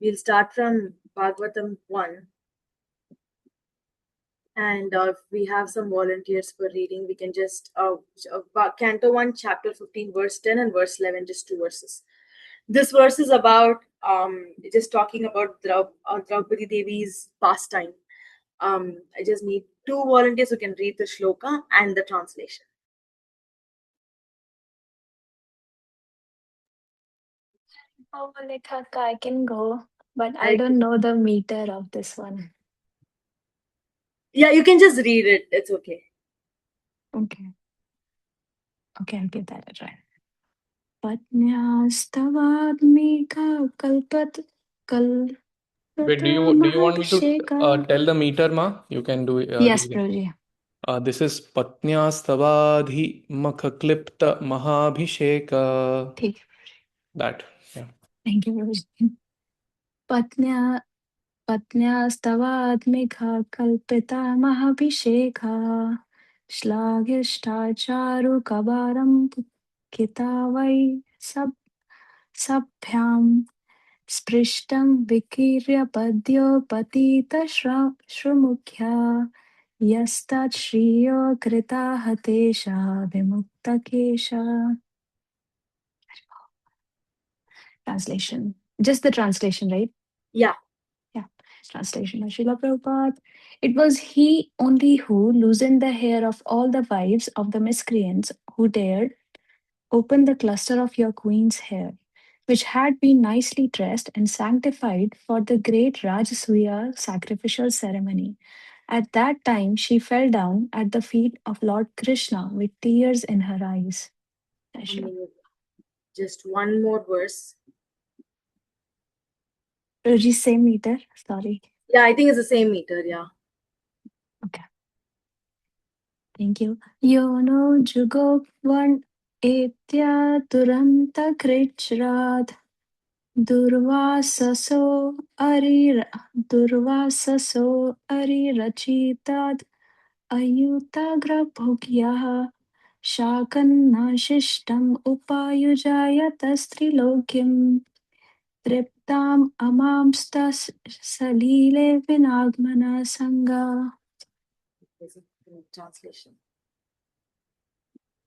We'll start from Bhagavatam 1. And if we have some volunteers for reading, we can just Canto 1, chapter 15, verse 10 and verse 11, just 2 verses. This verse is about just talking about Draupadi Devi's pastime. I just need 2 volunteers who can read the shloka and the translation. Oh, Lekha, I can go, but I don't know the meter of this one. Yeah, you can just read it. It's okay. Okay. Okay, I'll get that right. Patnyastavaadmika kalpat kal. Wait, do you want me to tell the meter, ma? You can do it. Yes, Prabhuji. This is Patnyastavaadhi Makhaklipta Mahabhisheka. Take it. That. Yeah. Thank you, Prabhuji. Patnyastavaadmika kalpita mahabhisheka. Shlagishtacharu kabaram kitavai sabhyam. Sprishtam vikirya padyo patita shrumukhya yastat shriyo krita hatesha vimukta kesha. Translation. Just the translation, right? Yeah. Yeah. Translation by Srila Prabhupada. It was he only who loosened the hair of all the wives of the miscreants who dared open the cluster of your queen's hair, which had been nicely dressed and sanctified for the great Rajasuya sacrificial ceremony. At that time, she fell down at the feet of Lord Krishna with tears in her eyes. Just one more verse. Ruji, same meter? Sorry. Yeah, I think it's the same meter, yeah. Okay. Thank you. Yono Jugokvan Etya Duranta Krichrad Durvasaso Arirachitad Ayutagrabhogyaha Shakanashishtam Upayujayatastrilokyam Triptam Amamstas Salile Vinagmana Sangha. Translation.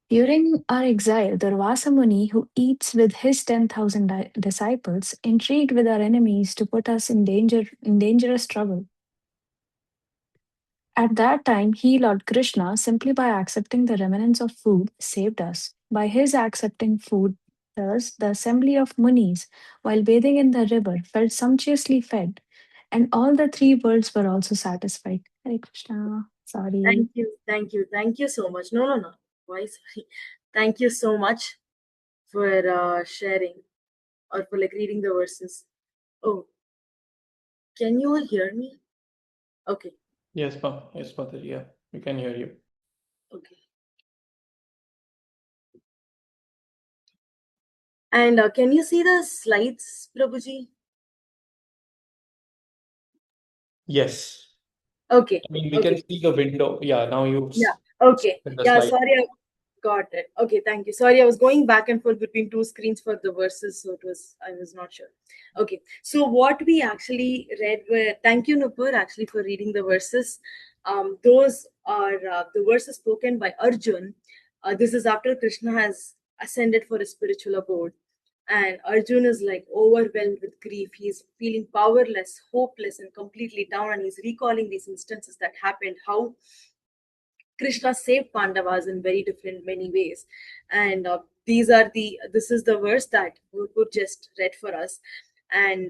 During our exile, Durvasa Muni, who eats with his 10,000 disciples, intrigued with our enemies to put us in dangerous trouble. At that time, he, Lord Krishna, simply by accepting the remnants of food, saved us. By his accepting food, thus, the assembly of Munis, while bathing in the river, felt sumptuously fed, and all the 3 worlds were also satisfied. Hare Krishna. Sorry. Thank you so much. No. Why sorry? Thank you so much for sharing or for reading the verses. Oh, can you all hear me? Okay. Yes, Mataji. Yeah, we can hear you. Okay. And can you see the slides, Prabhuji? Yes. Okay. I mean, we can see the window. Yeah, now you. Yeah. Okay. Yeah, slide. sorry. Got it. Okay, thank you. Sorry, I was going back and forth between 2 screens for the verses, so I was not sure. Okay, so what we actually read were, thank you, Nupur, actually for reading the verses. Those are the verses spoken by Arjun. This is after Krishna has ascended for a spiritual abode, and Arjun is like overwhelmed with grief. He's feeling powerless, hopeless, and completely down, and he's recalling these instances that happened. How Krishna saved Pandavas in very different many ways, and this is the verse that Guru just read for us, and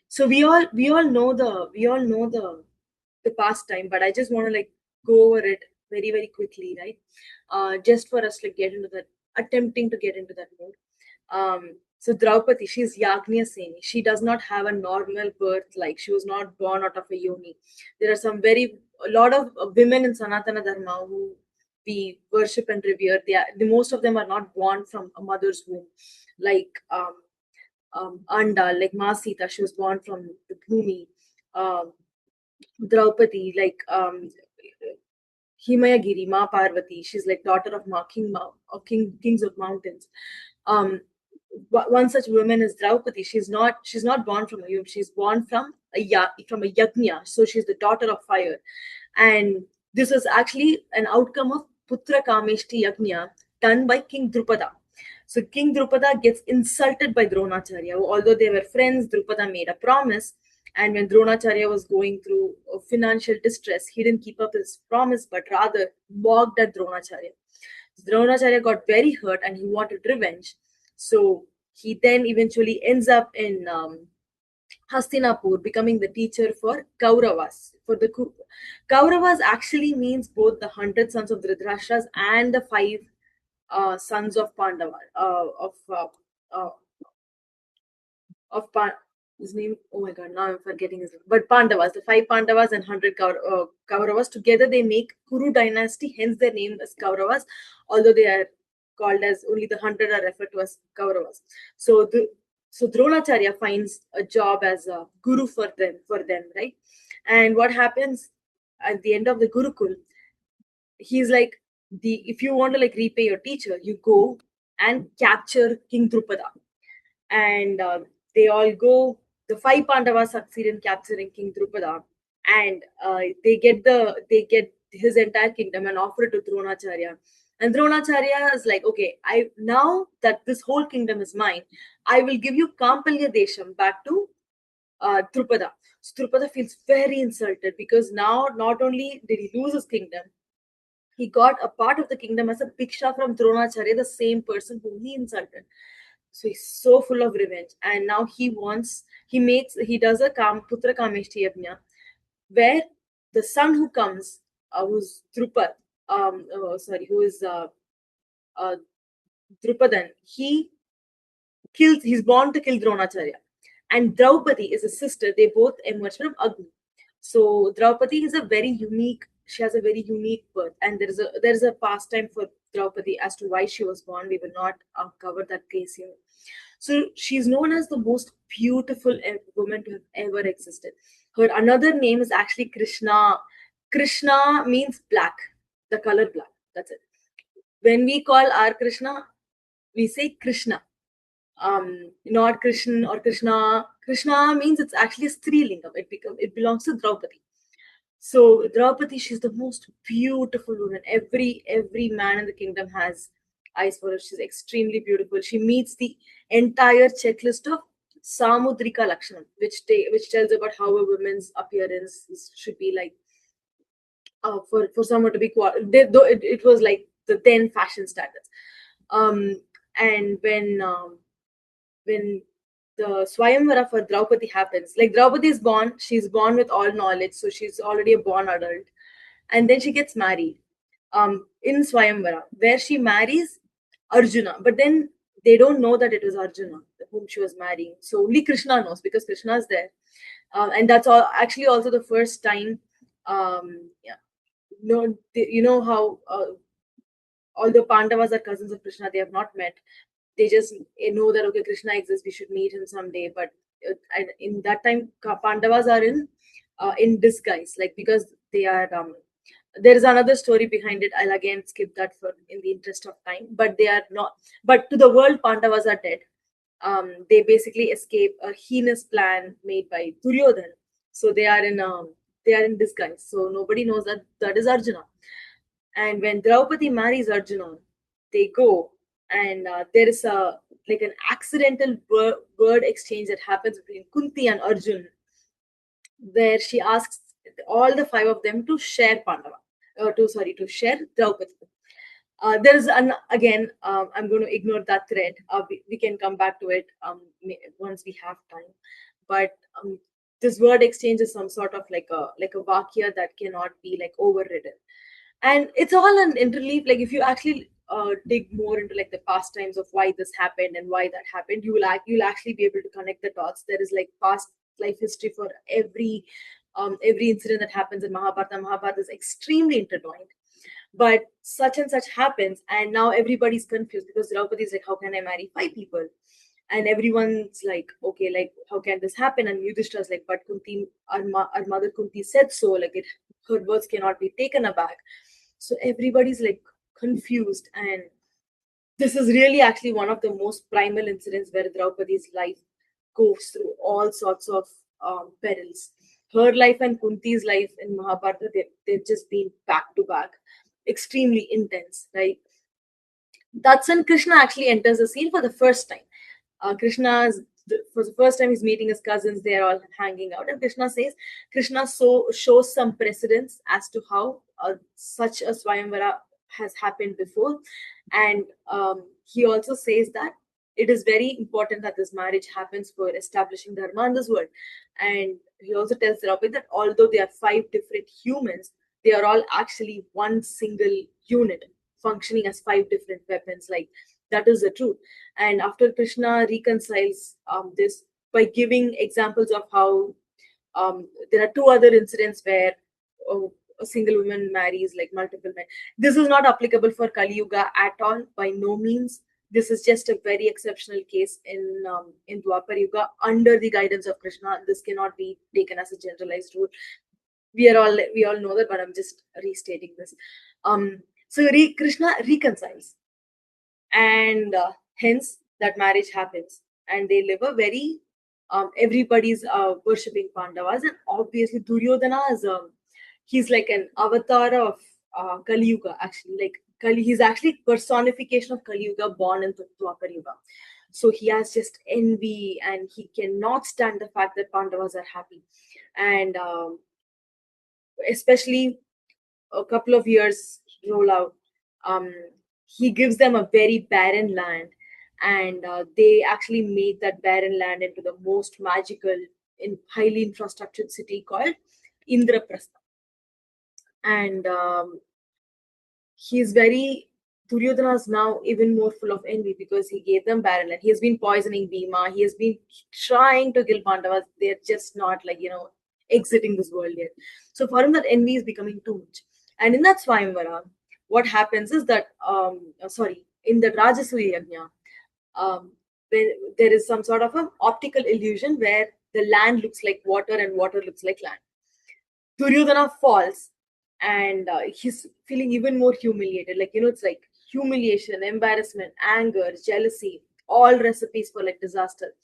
so we all know the pastime, but I just want to like go over it very very quickly, right? Just for us to get into that, attempting to get into that mode. So Draupadi, she's Yagnya Seni. She does not have a normal birth, like she was not born out of a yoni. There are a lot of women in Sanatana Dharma who we worship and revere. The most of them are not born from a mother's womb, like Anda, like Ma Sita, she was born from the Bhumi. Draupadi, like Himayagiri, Ma Parvati, she's like daughter of Kings of mountains. one such woman is Draupadi. She's not born from a human. She's born from a yajna. So she's the daughter of fire, and this was actually an outcome of Putra Kameshti Yajna done by King Drupada. So King Drupada gets insulted by Dronacharya. Although they were friends, Drupada made a promise, and when Dronacharya was going through financial distress, he didn't keep up his promise, but rather mocked at Dronacharya. Dronacharya got very hurt and he wanted revenge. So he then eventually ends up in Hastinapur, becoming the teacher for Kauravas. Kauravas actually means both the 100 sons of Dhritarashtra and the 5 sons of Pandava, uh, of his name, oh my god, now I'm forgetting his name. But Pandavas, the 5 Pandavas and 100 Kauravas, together they make Kuru dynasty, hence their name is Kauravas, although they are called as only the 100 are referred to as Kauravas. So Dronacharya finds a job as a guru for them, right? And what happens at the end of the Gurukul, he's like, if you want to like repay your teacher, you go and capture King Drupada, and they all go. The 5 Pandavas succeed in capturing King Drupada, and they get his entire kingdom and offer it to Dronacharya. And Dronacharya is like, okay, I now that this whole kingdom is mine, I will give you Kampalya Desham back to Drupada. So Drupada feels very insulted because now not only did he lose his kingdom, he got a part of the kingdom as a bhiksha from Dronacharya, the same person whom he insulted. So he's so full of revenge, and now he does a Putra Kameshti Yajna, where the son who comes, who's Drupad, who is uh, Drupadan, he's born to kill Dronacharya. And Draupadi is a sister, they both emerge from Agni. So Draupadi is she has a very unique birth, and there is a pastime for Draupadi as to why she was born. We will not cover that case here. So she's known as the most beautiful woman to have ever existed. Her another name is actually Krishna. Krishna means black, the color black. That's it. When we call our Krishna, we say Krishna, not Krishna or Krishna. Krishna means it's actually a Strilingam. It belongs to Draupadi. So Draupadi, she's the most beautiful woman. Every man in the kingdom has eyes for her. She's extremely beautiful. She meets the entire checklist of Samudrika Lakshanam, which tells about how a woman's appearance should be like. For someone to be though it was like the then fashion standards. And when the Swayamvara for Draupadi happens, like Draupadi is born, she's born with all knowledge, so she's already a born adult, and then she gets married in Swayamvara, where she marries Arjuna, but then they don't know that it was Arjuna whom she was marrying. So only Krishna knows because Krishna is there, and that's all actually also the first time. Yeah, no, you know how all the Pandavas are cousins of Krishna. They have not met. They just know that okay, Krishna exists. We should meet him someday. But in that time, Pandavas are in disguise, like because they are. There is another story behind it. I'll again skip that for in the interest of time. But they are not. But to the world, Pandavas are dead. They basically escape a heinous plan made by Duryodhan. So they are in disguise. So nobody knows that that is Arjuna. And when Draupadi marries Arjuna, they go and there is a like an accidental word exchange that happens between Kunti and Arjun, where she asks all the 5 of them to share Pandava, to share Draupadi. There is again. I'm going to ignore that thread. We can come back to it once we have time. But this word exchange is some sort of like a vakya that cannot be like overridden, and it's all an interleave. Like if you actually dig more into like the pastimes of why this happened and why that happened, you'll actually be able to connect the dots. There is like past life history for every incident that happens in Mahabharata. Mahabharata is extremely intertwined, but such and such happens, and now everybody's confused because Draupadi is like, how can I marry 5 people? And everyone's like, okay, like how can this happen? And Yudhishthira's like, but Kunti, our mother Kunti said so, like her words cannot be taken aback. So everybody's like confused, and this is really actually one of the most primal incidents where Draupadi's life goes through all sorts of perils. Her life and Kunti's life in Mahabharata, they've just been back to back, extremely intense, right? That's when Krishna actually enters the scene for the first time. For the first time, he's meeting his cousins. They're all hanging out, and Krishna shows some precedence as to how such a Swayamvara has happened before, and he also says that it is very important that this marriage happens for establishing dharma in this world. And he also tells Draupadi that although they are five different humans, they are all actually one single unit functioning as five different weapons. Like, that is the truth. And after Krishna reconciles this by giving examples of how there are two other incidents where a single woman marries like multiple men. This is not applicable for Kali Yuga at all, by no means. This is just a very exceptional case in Dwapar Yuga under the guidance of Krishna. This cannot be taken as a generalized rule. We all know that, but I'm just restating this. Krishna reconciles, and hence that marriage happens, and they live a very everybody's worshipping Pandavas, and obviously Duryodhana is he's like an avatar of Kali Yuga, actually. Like he's actually personification of Kali Yuga born in Dwapar Yuga. So he has just envy, and he cannot stand the fact that Pandavas are happy. And especially a couple of years roll out, um, he gives them a very barren land, and they actually make that barren land into the most magical, highly infrastructured city called Indraprastha. And he's very Duryodhana is now even more full of envy because he gave them barren land. He has been poisoning Bhima. He has been trying to kill Pandavas. They're just not exiting this world yet. So for him, that envy is becoming too much. And in that Swayamvara, what happens is that in the Rajasuya Yajna, there is some sort of an optical illusion where the land looks like water and water looks like land. Duryodhana falls, and he's feeling even more humiliated. It's like humiliation, embarrassment, anger, jealousy, all recipes for like disaster.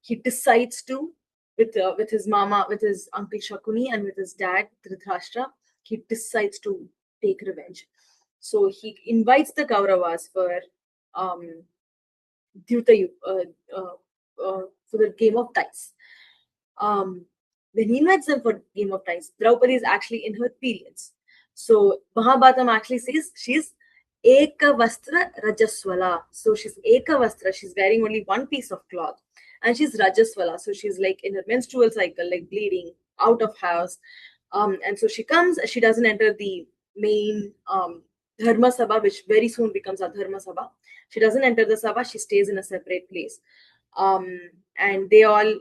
He decides to, with his mama, with his uncle Shakuni, and with his dad Dhritarashtra, he decides to take revenge. So he invites the Kauravas for Dyuta, for the game of dice. When he invites them for game of dice, Draupadi is actually in her periods. So Mahabharatam actually says she's Eka Vastra Rajaswala. So she's Eka Vastra, she's wearing only one piece of cloth. And she's Rajaswala, so she's like in her menstrual cycle, like bleeding, out of house. And so she doesn't enter the main Dharma Sabha, which very soon becomes a Dharma Sabha. She doesn't enter the Sabha, she stays in a separate place. And they all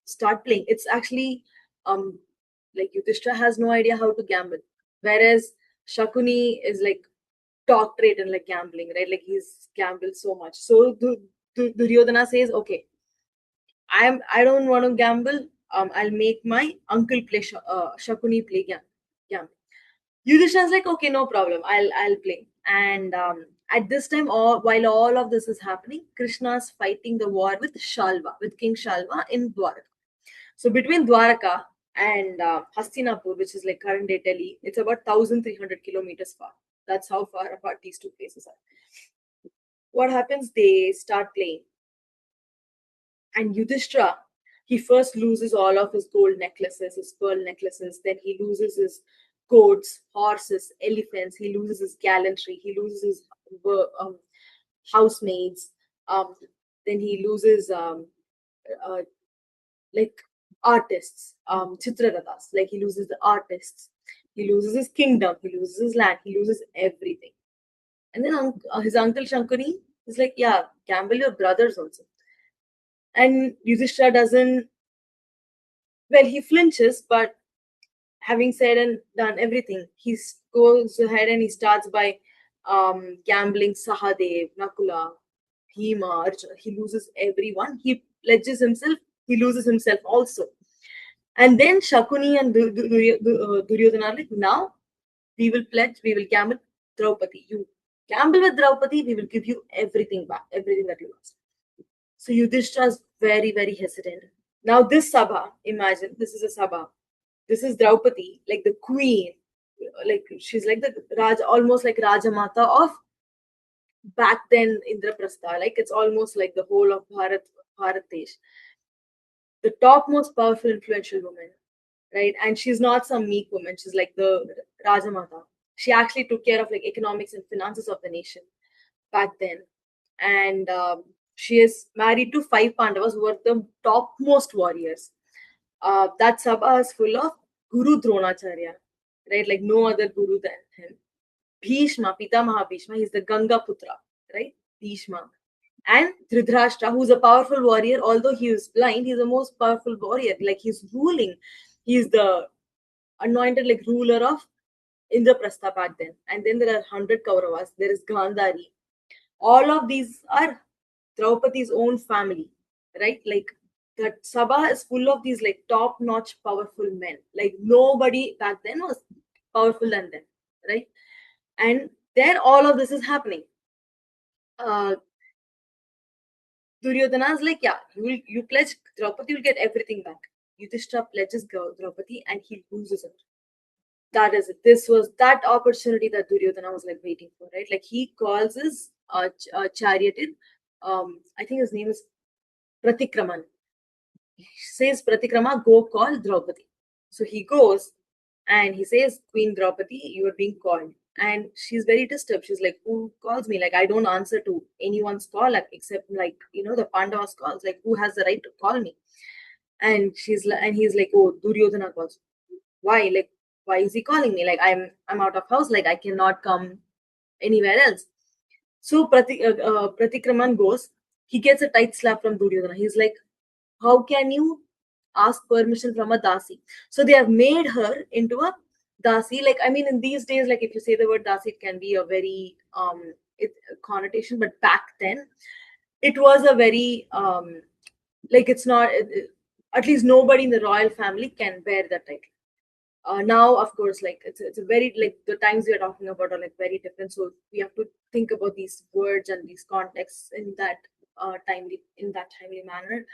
start playing. It's actually like Yudhishthira has no idea how to gamble, whereas Shakuni is like doctorate in like gambling, right? Like he's gambled so much. So Duryodhana says, okay, I don't want to gamble. I'll make my uncle play Shakuni play gambling. Yudhishthira is like, okay, no problem. I'll play. And at this time, while all of this is happening, Krishna is fighting the war with King Shalva in Dwaraka. So between Dwaraka and Hastinapur, which is like current day Delhi, it's about 1,300 kilometers far. That's how far apart these two places are. What happens? They start playing. And Yudhishthira, he first loses all of his gold necklaces, his pearl necklaces. Then he loses his goats, horses, elephants. He loses his gallantry. He loses his housemaids. Then he loses like artists, chitrarathas. Like he loses the artists. He loses his kingdom. He loses his land. He loses everything. And then his uncle Shankuni is like, yeah, gamble your brothers also. And Yudhishthira doesn't, well, he flinches, but having said and done everything, he goes ahead and he starts by gambling Sahadev, Nakula, Bhima, Arjuna. He loses everyone. He pledges himself, he loses himself also. And then Shakuni and Duryodhana are like, now we will pledge, we will gamble Draupadi, you. gamble with Draupadi, we will give you everything back, everything that you lost. So Yudhishthira is very, very hesitant. Now this Sabha, imagine, this is a Sabha. This is Draupadi, like the queen, like she's like the Raj, almost like Rajamata of back then Indraprastha. Like it's almost like the whole of Bharat Desh. The topmost powerful, influential woman, right? And she's not some meek woman. She's like the Rajamata. She actually took care of like economics and finances of the nation back then. And she is married to 5 Pandavas who are the topmost warriors. That Sabha is full of Guru Dronacharya, right? Like no other guru than him. Bhishma, Pitamaha Bhishma, he's the Ganga Putra, right? Bhishma. And Dhritarashtra, who's a powerful warrior, although he is blind, he's the most powerful warrior. Like he's ruling, he's the anointed like ruler of Indraprastha back then. And then there are 100 Kauravas, there is Gandhari. All of these are Draupadi's own family, right? Like that Sabha is full of these like top-notch powerful men. Like nobody back then was powerful than them, right? And there all of this is happening. Duryodhana's like, yeah, you pledge Draupadi, you'll get everything back. Yudhishthira pledges Draupadi and he loses her. That is it. This was that opportunity that Duryodhana was like waiting for, right? Like he calls his charioted, I think his name is Pratikraman. He says, Pratikrama, go call Draupadi. So he goes and he says, Queen Draupadi, you are being called. And she's very disturbed. She's like, who calls me? Like, I don't answer to anyone's call except like, the Pandavas calls. Like, who has the right to call me? And she's like, and he's like, oh, Duryodhana calls. Why? Like, why is he calling me? Like, I'm out of house. Like, I cannot come anywhere else. So Pratikraman goes. He gets a tight slap from Duryodhana. He's like, how can you ask permission from a dasi? So they have made her into a dasi. Like, I mean, in these days, like if you say the word dasi, it can be a very connotation, but back then it was a very like it's not at least nobody in the royal family can bear that title. Now, of course, like it's a very like the times we are talking about are like very different. So we have to think about these words and these contexts in that timely manner.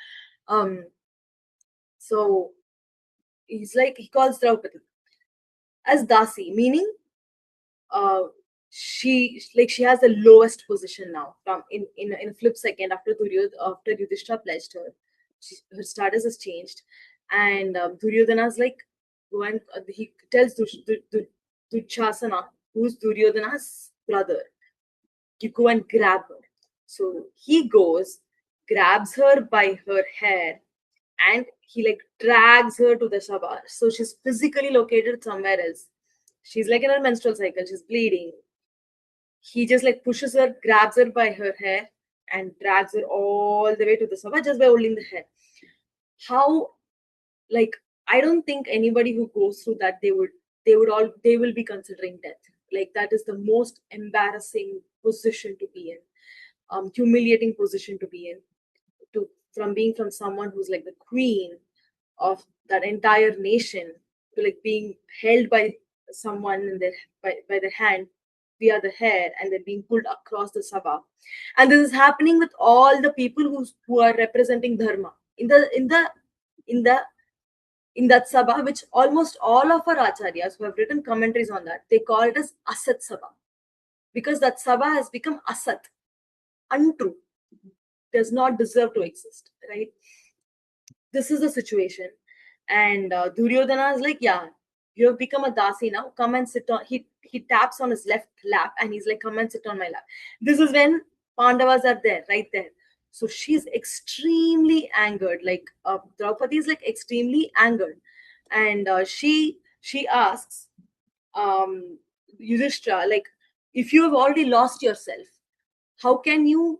So he's like he calls Draupadi as Dasi, meaning she has the lowest position now. From in a flip second after Yudhishthira pledged her, her status has changed, and Duryodhana's like when he tells Dushasana, who's Duryodhana's brother, you go and grab her. So he goes, grabs her by her hair, and he like drags her to the Sabha. So she's physically located somewhere else. She's like in her menstrual cycle, she's bleeding. He just like pushes her, grabs her by her hair, and drags her all the way to the Sabha just by holding the hair. How, like, I don't think anybody who goes through that they will be considering death. Like that is the most embarrassing position to be in, humiliating position to be in, from someone who's like the queen of that entire nation to like being held by someone in by their hand via the hair and then being pulled across the sabha. And this is happening with all the people who are representing dharma in that sabha, which almost all of our acharyas who have written commentaries on that, they call it as asat sabha, because that sabha has become asat, untrue, does not deserve to exist, right? This is the situation. And Duryodhana is like, yeah, you have become a dasi now. Come and sit on. He taps on his left lap and he's like, come and sit on my lap. This is when Pandavas are there, right there. So she's extremely angered. Like Draupadi is like extremely angered, and she asks Yudhishthira, like, if you have already lost yourself, how can you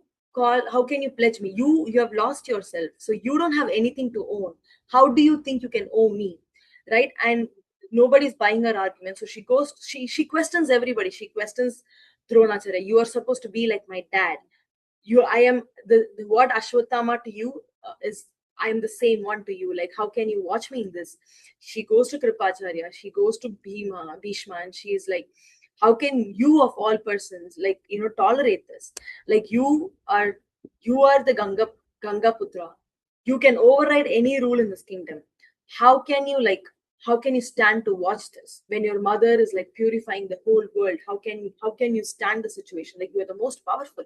pledge me? You have lost yourself, so you don't have anything to own. How do you think you can owe me, right? And nobody's buying her argument, so she questions everybody. She questions Dronacharya. You are supposed to be like my dad. I am the word Ashwatthama to you is I am the same one to you. Like, how can you watch me in this? She goes to Kripacharya, she goes to Bhishma, and she is like, How can you of all persons, like, tolerate this? Like, you are the Ganga Putra. You can override any rule in this kingdom. How can you, like, how can you stand to watch this when your mother is like purifying the whole world? How can you stand the situation? Like, you are the most powerful.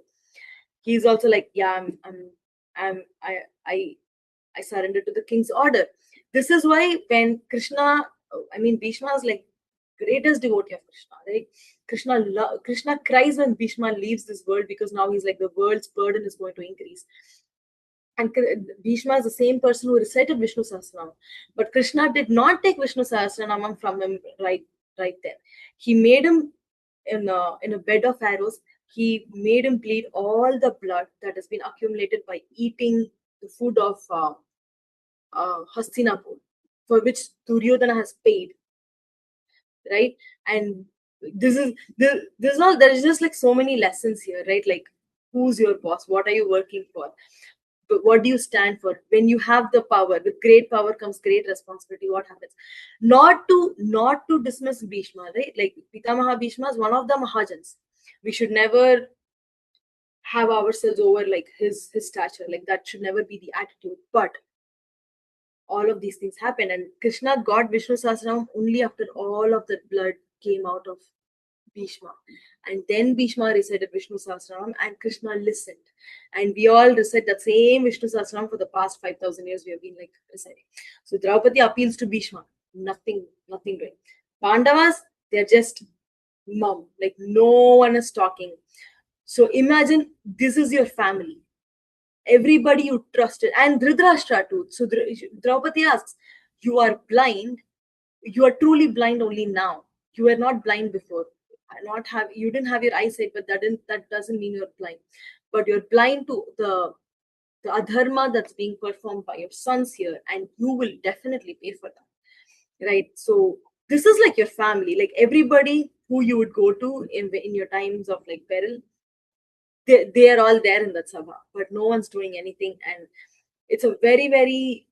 He's also like, yeah, I'm I I surrender to the king's order. This is why when Krishna, I mean, Bhishma is like greatest devotee of Krishna, right? Krishna cries when Bhishma leaves this world, because now he's like, the world's burden is going to increase. And Bhishma is the same person who recited Vishnu Sahasranam. But Krishna did not take Vishnu Sahasranam from him right there. He made him in a bed of arrows. He made him bleed all the blood that has been accumulated by eating the food of Hastinapur, for which Duryodhana has paid, right? And there's all, there's just like so many lessons here, right? Like, who's your boss? What are you working for? But what do you stand for? When you have the power, with great power comes great responsibility. What happens? Not to dismiss Bhishma, right? Like, Pitamaha Bhishma is one of the Mahajans. We should never have ourselves over like his stature. Like, that should never be the attitude. But all of these things happen, and Krishna got Vishnu Sahasranam only after all of the blood came out of Bhishma. And then Bhishma recited Vishnu Sahasranam and Krishna listened. And we all recite that same Vishnu Sahasranam for the past 5,000 years. We have been like reciting. So Draupadi appeals to Bhishma. Nothing doing. Pandavas, they're just mum. Like, no one is talking. So imagine this is your family. Everybody you trusted. And Dhritarashtra too. So Draupadi asks, you are blind. You are truly blind only now. You were not blind before. You didn't have your eyesight, but that doesn't mean you're blind. But you're blind to the adharma that's being performed by your sons here, and you will definitely pay for that, right? So this is like your family, like everybody who you would go to in your times of like peril. They are all there in that sabha, but no one's doing anything, and it's a very, very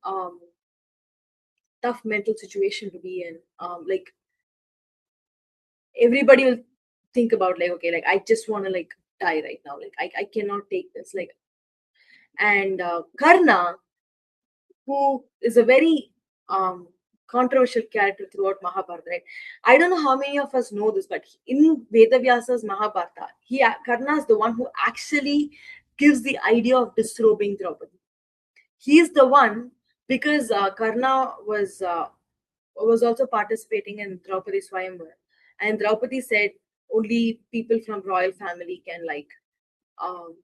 tough mental situation to be in. Like, everybody will think about like, okay, like, I just want to like die right now. Like, I cannot take this. Like, and Karna, who is a very controversial character throughout Mahabharata, right? I don't know how many of us know this, but in Vedavyasa's Mahabharata, Karna is the one who actually gives the idea of disrobing Draupadi. He is the one, because Karna was also participating in Draupadi Swayamvar, and Draupadi said only people from royal family can like um,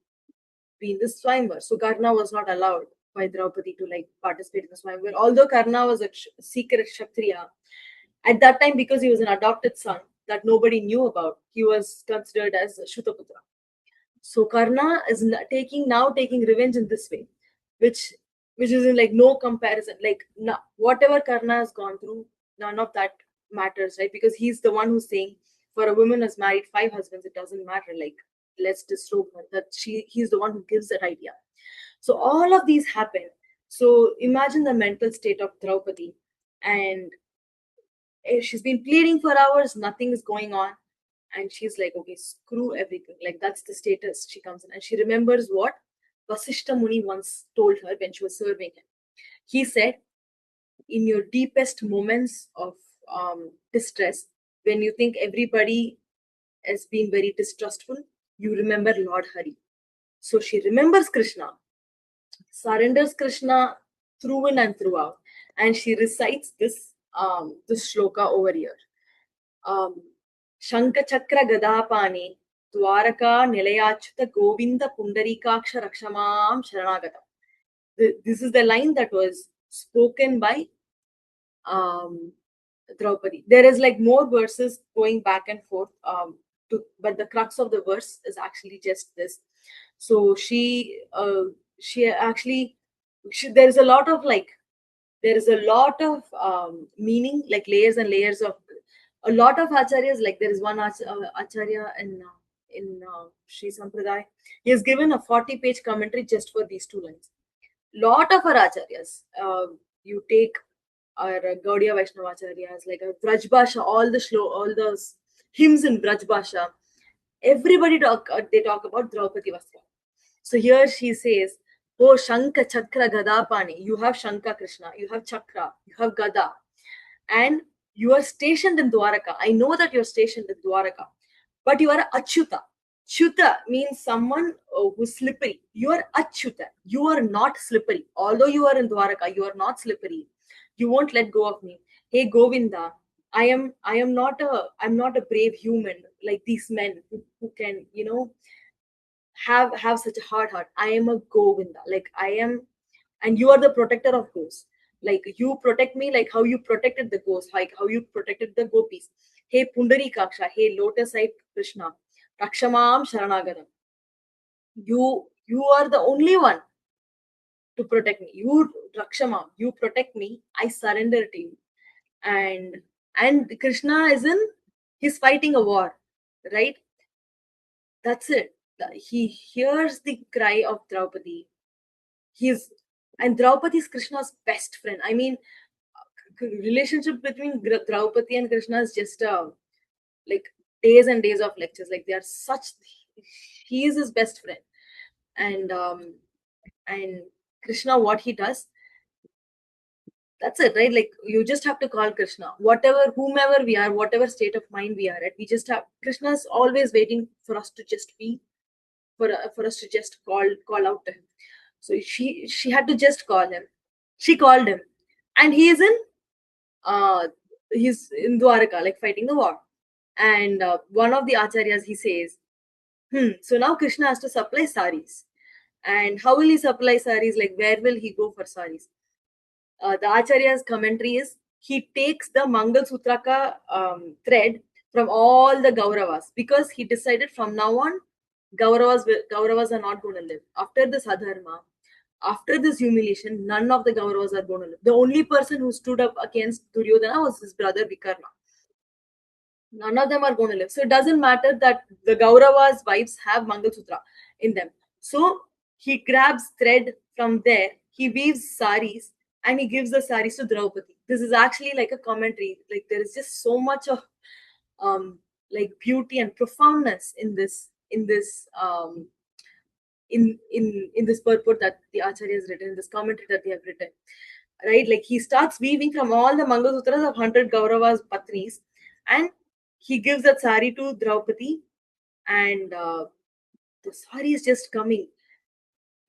be in this Swayamvar. So Karna was not allowed by Draupadi to like participate in the Swayamvar. Although Karna was a secret Kshatriya, at that time, because he was an adopted son that nobody knew about, he was considered as Shutaputra. So Karna is taking revenge in this way, which is in like no comparison. Like, whatever Karna has gone through, none of that matters, right? Because he's the one who's saying, for a woman who's married 5 husbands, it doesn't matter. Like, let's disrobe her. He's the one who gives that idea. So all of these happen. So imagine the mental state of Draupadi, and she's been pleading for hours, nothing is going on, and she's like, okay, screw everything. Like, that's the status she comes in, and she remembers what Vasishta Muni once told her when she was serving him. He said, in your deepest moments of distress, when you think everybody has been very distrustful, you remember Lord Hari. So she remembers Krishna, surrenders Krishna through and throughout, and she recites this shloka over here. Shankachakra Gadapani Dwaraka Nilayachita Govinda Pundarikaksha Rakshamam Sharanagatam. This is the line that was spoken by Draupadi. There is like more verses going back and forth, but the crux of the verse is actually just this. So she actually, there is a lot of meaning, like layers and layers of a lot of acharyas. Like, there is one acharya in Sri Sampradaya. He has given a 40-page commentary just for these two lines. Lot of our acharyas, you take our Gaudiya Vaishnava acharyas, like a Vrajbasha, all the hymns in Braj Bhasha. Everybody they talk about Draupadi Vastra. So here she says, "Oh Shanka Chakra Gada Pani, you have Shanka Krishna, you have Chakra, you have Gada, and you are stationed in Dwaraka. I know that you're stationed in Dwaraka, but you are Achyuta. Chuta means someone who's slippery. You are Achyuta. You are not slippery. Although you are in Dwaraka, you are not slippery. You won't let go of me. Hey Govinda, I'm not a brave human like these men who can, have such a hard heart. I am a Govinda. Like I am, and you are the protector of ghosts. Like you protect me like how you protected the ghosts, like how you protected the gopis. Hey Pundari Kaksha, hey lotus-eyed Krishna, Rakshamam Sharanagadam. You are the only one to protect me. You Rakshama, you protect me. I surrender to you. And Krishna is in, he's fighting a war, right? That's it. He hears the cry of Draupadi. He's and Draupadi is Krishna's best friend. I mean, relationship between Draupadi and Krishna is just like days and days of lectures. Like they are such. He is his best friend, and Krishna, what he does, that's it, right? Like you just have to call Krishna, whatever, whomever we are, whatever state of mind we are at. We just have Krishna's always waiting for us to just be, for us to just call out to him. So she had to just call him. She called him, and uh he's in Dwaraka, like fighting the war. And one of the acharyas, he says, so now Krishna has to supply saris. And how will he supply saris? Like where will he go for saris? The acharya's commentary is, he takes the Mangal Sutraka thread from all the Gauravas, because he decided from now on Gauravas are not going to live after this adharma. After this humiliation, none of the Gauravas are going to live. The only person who stood up against Duryodhana was his brother Vikarna. None of them are going to live. So it doesn't matter that the Gauravas' wives have Mangal Sutra in them. So he grabs thread from there, he weaves saris, and he gives the saris to Draupadi. This is actually like a commentary. Like there is just so much of like beauty and profoundness in this purport that the Acharya has written, in this commentary that they have written. Right? Like he starts weaving from all the Mangal Sutras of 100 Gauravas Patnis, and he gives that sari to Draupadi, and the sari is just coming.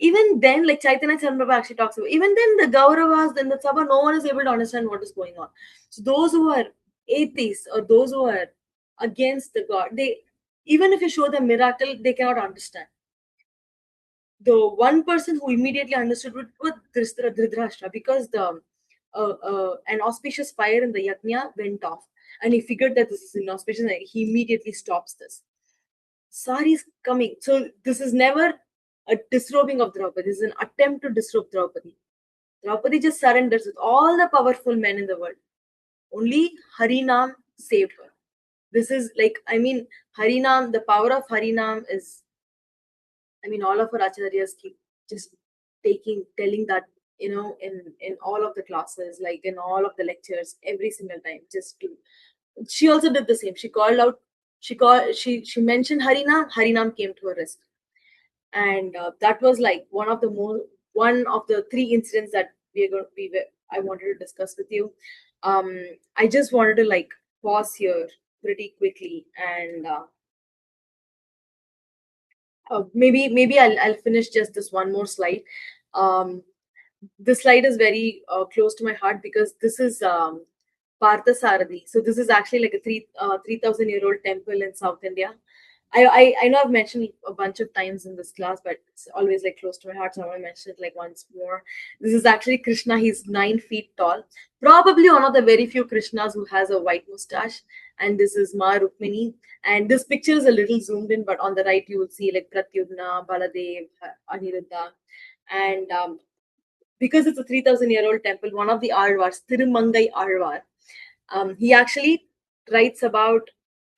Even then, like Chaitanya Charnabhava actually talks about, even then the Gauravas, then the Sabha, no one is able to understand what is going on. So those who are atheists or those who are against the God, they, even if you show them miracle, they cannot understand. The one person who immediately understood was Dhritarashtra, because the an auspicious fire in the yajna went off, and he figured that this is inauspicious, and he immediately stops this. Sari is coming. So this is never a disrobing of Draupadi. This is an attempt to disrobe Draupadi. Draupadi just surrenders with all the powerful men in the world. Only Harinam saved her. This is like, I mean, Harinam, the power of Harinam is, I mean, all of our acharyas keep just telling that, in all of the classes, like in all of the lectures, every single time, just to. She also did the same. She called out. She mentioned Harinam. Harinam came to her rescue, and that was like one of the three incidents that I wanted to discuss with you. I just wanted to like pause here pretty quickly, and maybe I'll finish just this one more slide. This slide is very close to my heart, because this is Partha Sarathi. So this is actually like a 3,000-year-old temple in South India. I know I've mentioned a bunch of times in this class, but it's always like close to my heart, so I want to mention it like once more. This is actually Krishna. He's 9 feet tall. Probably one of the very few Krishnas who has a white mustache. And this is Ma Rukmini. And this picture is a little zoomed in, but on the right you will see like Pratyumna, Baladev, Aniruddha. And because it's a 3,000-year-old temple, one of the Alvars, Tirumangai Alvar, he actually writes about,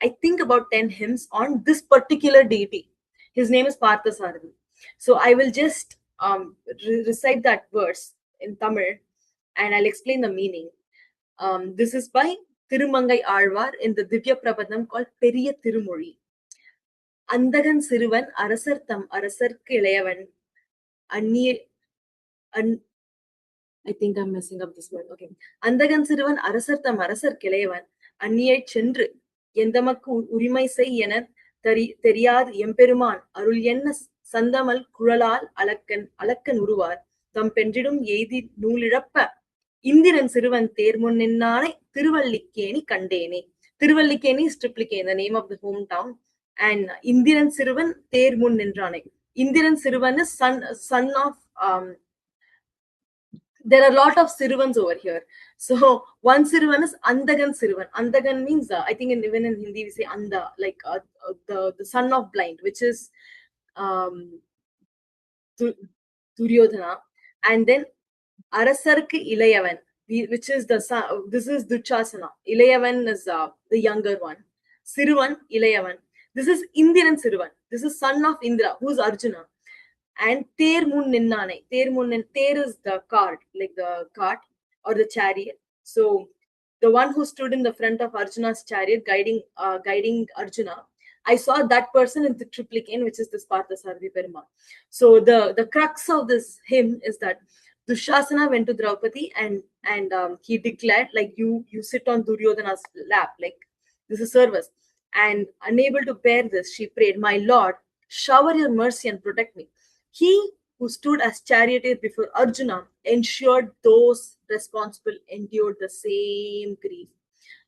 I think, about 10 hymns on this particular deity. His name is Parthasarathi. So I will just recite that verse in Tamil, and I'll explain the meaning. This is by Thirumangai Alvar in the Divya Prabandham called Periya Tirumozhi. அந்தகன் சிறுவன் அரசர் தம் அரசர்க்கு இளையவன் அந்நிய I think I'm messing up this word. Okay. அந்தகன் சிறுவன் அரசர் தம் அரசர் கிளையவன் அந்நியைச் சென்று எந்தமக்கு உரிமை செய் என தெரியாது எம்பெருமான் அருள் என்ன சந்தமல் குழலால் அளக்கன் உருவார் தம் பென்றிடும் எய்தி நூலிழப்ப இந்திரன் சிறுவன் தேர்முன் நின்னானை திருவல்லிக்கேணி கண்டேனே. Thiruvallikeni is Triplicane, the name of the hometown. And Indiran சிறுவன் தேர்முன் நின்றானை. இந்திரன் சிறுவன் is son of there are a lot of Sirvans over here. So one Sirvan is Andagan Sirvan. Andagan means, I think even in Hindi we say Anda, like the son of blind, which is Duryodhana. And then Arasarku Ilayavan, which is this is Duchasana. Ilayavan is the younger one. Sirvan, Ilayavan. This is Indiran Sirvan. This is son of Indra, who is Arjuna. And Termun Ninnane. Ter is the cart, like the cart or the chariot. So the one who stood in the front of Arjuna's chariot guiding Arjuna, I saw that person in the Triplicane, which is the Parthasarathi Perumal. So the crux of this hymn is that Dushasana went to Draupadi and he declared, like, you sit on Duryodhana's lap, like this is service. And unable to bear this, she prayed, my Lord, shower your mercy and protect me. He who stood as charioteer before Arjuna ensured those responsible endured the same grief.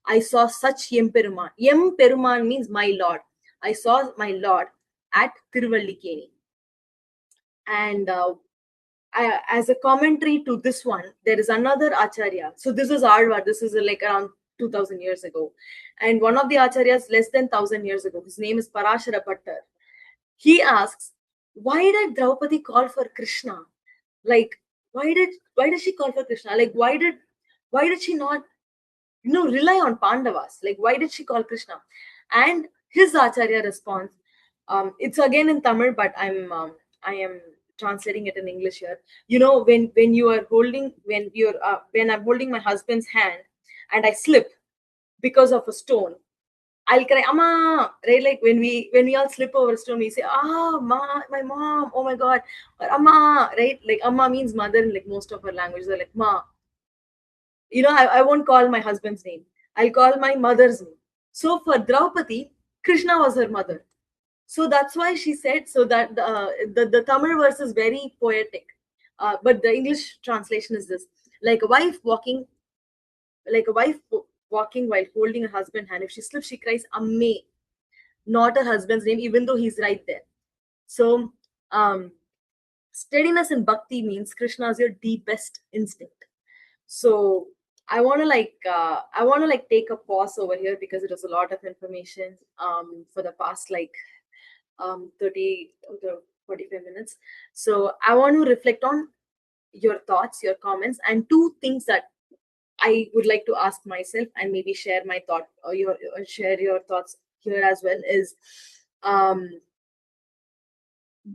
I saw such Yemperuman. Yemperuman means my Lord. I saw my Lord at Tiruvallikeni. And as a commentary to this one, there is another Acharya. So this is Alvar. This is like around 2000 years ago. And one of the Acharyas less than 1000 years ago, his name is Parashara Pattar. He asks, why did Draupadi call for Krishna? Like, why did she call for Krishna? Like, why did she not, rely on Pandavas? Like, why did she call Krishna? And his Acharya response, it's again in Tamil, but I am translating it in English here. When I'm holding my husband's hand and I slip because of a stone, I'll cry, Amma, right? Like when we all slip over a stone, we say, my mom, oh my God, or Amma, right? Like Amma means mother in like most of our languages, are like Ma. I won't call my husband's name. I'll call my mother's name. So for Draupadi, Krishna was her mother. So that's why she said, so that the Tamil verse is very poetic. But the English translation is this: like a wife walking while holding her husband's hand. If she slips, she cries, Amme, not her husband's name, even though he's right there. So, steadiness in bhakti means Krishna is your deepest instinct. So, I want to take a pause over here because it was a lot of information for the past 30 to 45 minutes. So, I want to reflect on your thoughts, your comments, and two things that I would like to ask myself and maybe share my thought or share your thoughts here as well is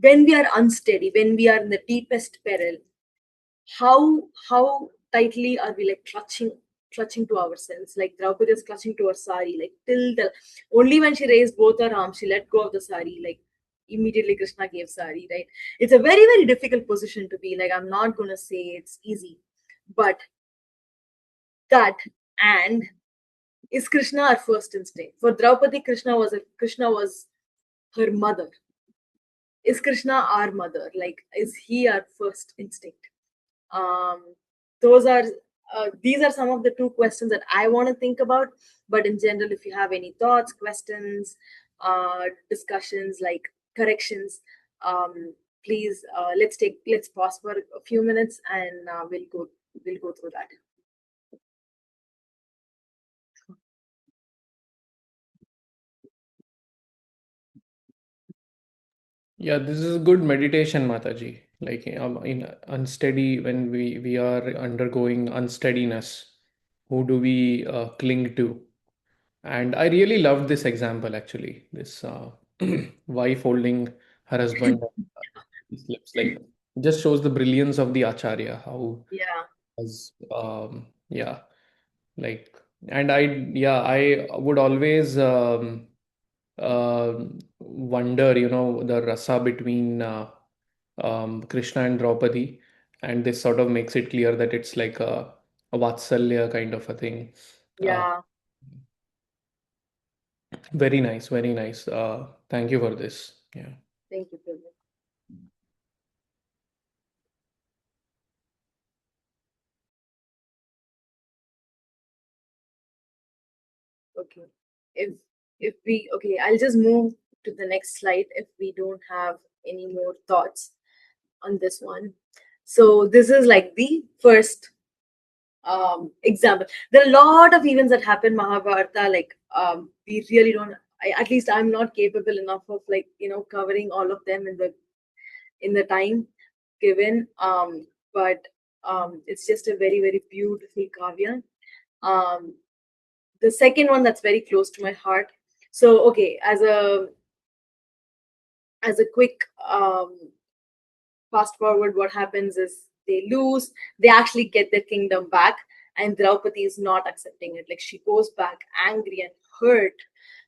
when we are unsteady, when we are in the deepest peril, how tightly are we like clutching to ourselves? Like Draupadi is clutching to her sari, like till only when she raised both her arms, she let go of the sari, like immediately Krishna gave sari, right? It's a very, very difficult position to be. Like, I'm not gonna say it's easy, but that and is Krishna our first instinct? For Draupadi, Krishna was her mother. Is Krishna our mother? Like, is he our first instinct? These are some of the two questions that I want to think about. But in general, if you have any thoughts, questions, discussions, like corrections, please let's pause for a few minutes and we'll go through that. Yeah, this is a good meditation, Mataji. Like in unsteady, when we are undergoing unsteadiness, who do we cling to? And I really loved this example actually. This wife holding her husband his lips, like just shows the brilliance of the Acharya. How Yeah. as yeah, like And I would always wonder, the rasa between Krishna and Draupadi, and this sort of makes it clear that it's like a Vatsalya kind of a thing. Uh, Yeah. Very nice, very nice. Thank you for this. Yeah. Thank you, Prabhu. Okay. If we okay, I'll just move to the next slide if we don't have any more thoughts on this one. So this is like the first example. There are a lot of events that happen Mahabharata. Like we really don't. At least I'm not capable enough of like covering all of them in the time given. But it's just a very very beautiful kavya. Um, the second one that's very close to my heart. So okay, as a quick fast forward, what happens is they lose, they actually get their kingdom back, and Draupadi is not accepting it. Like she goes back angry and hurt,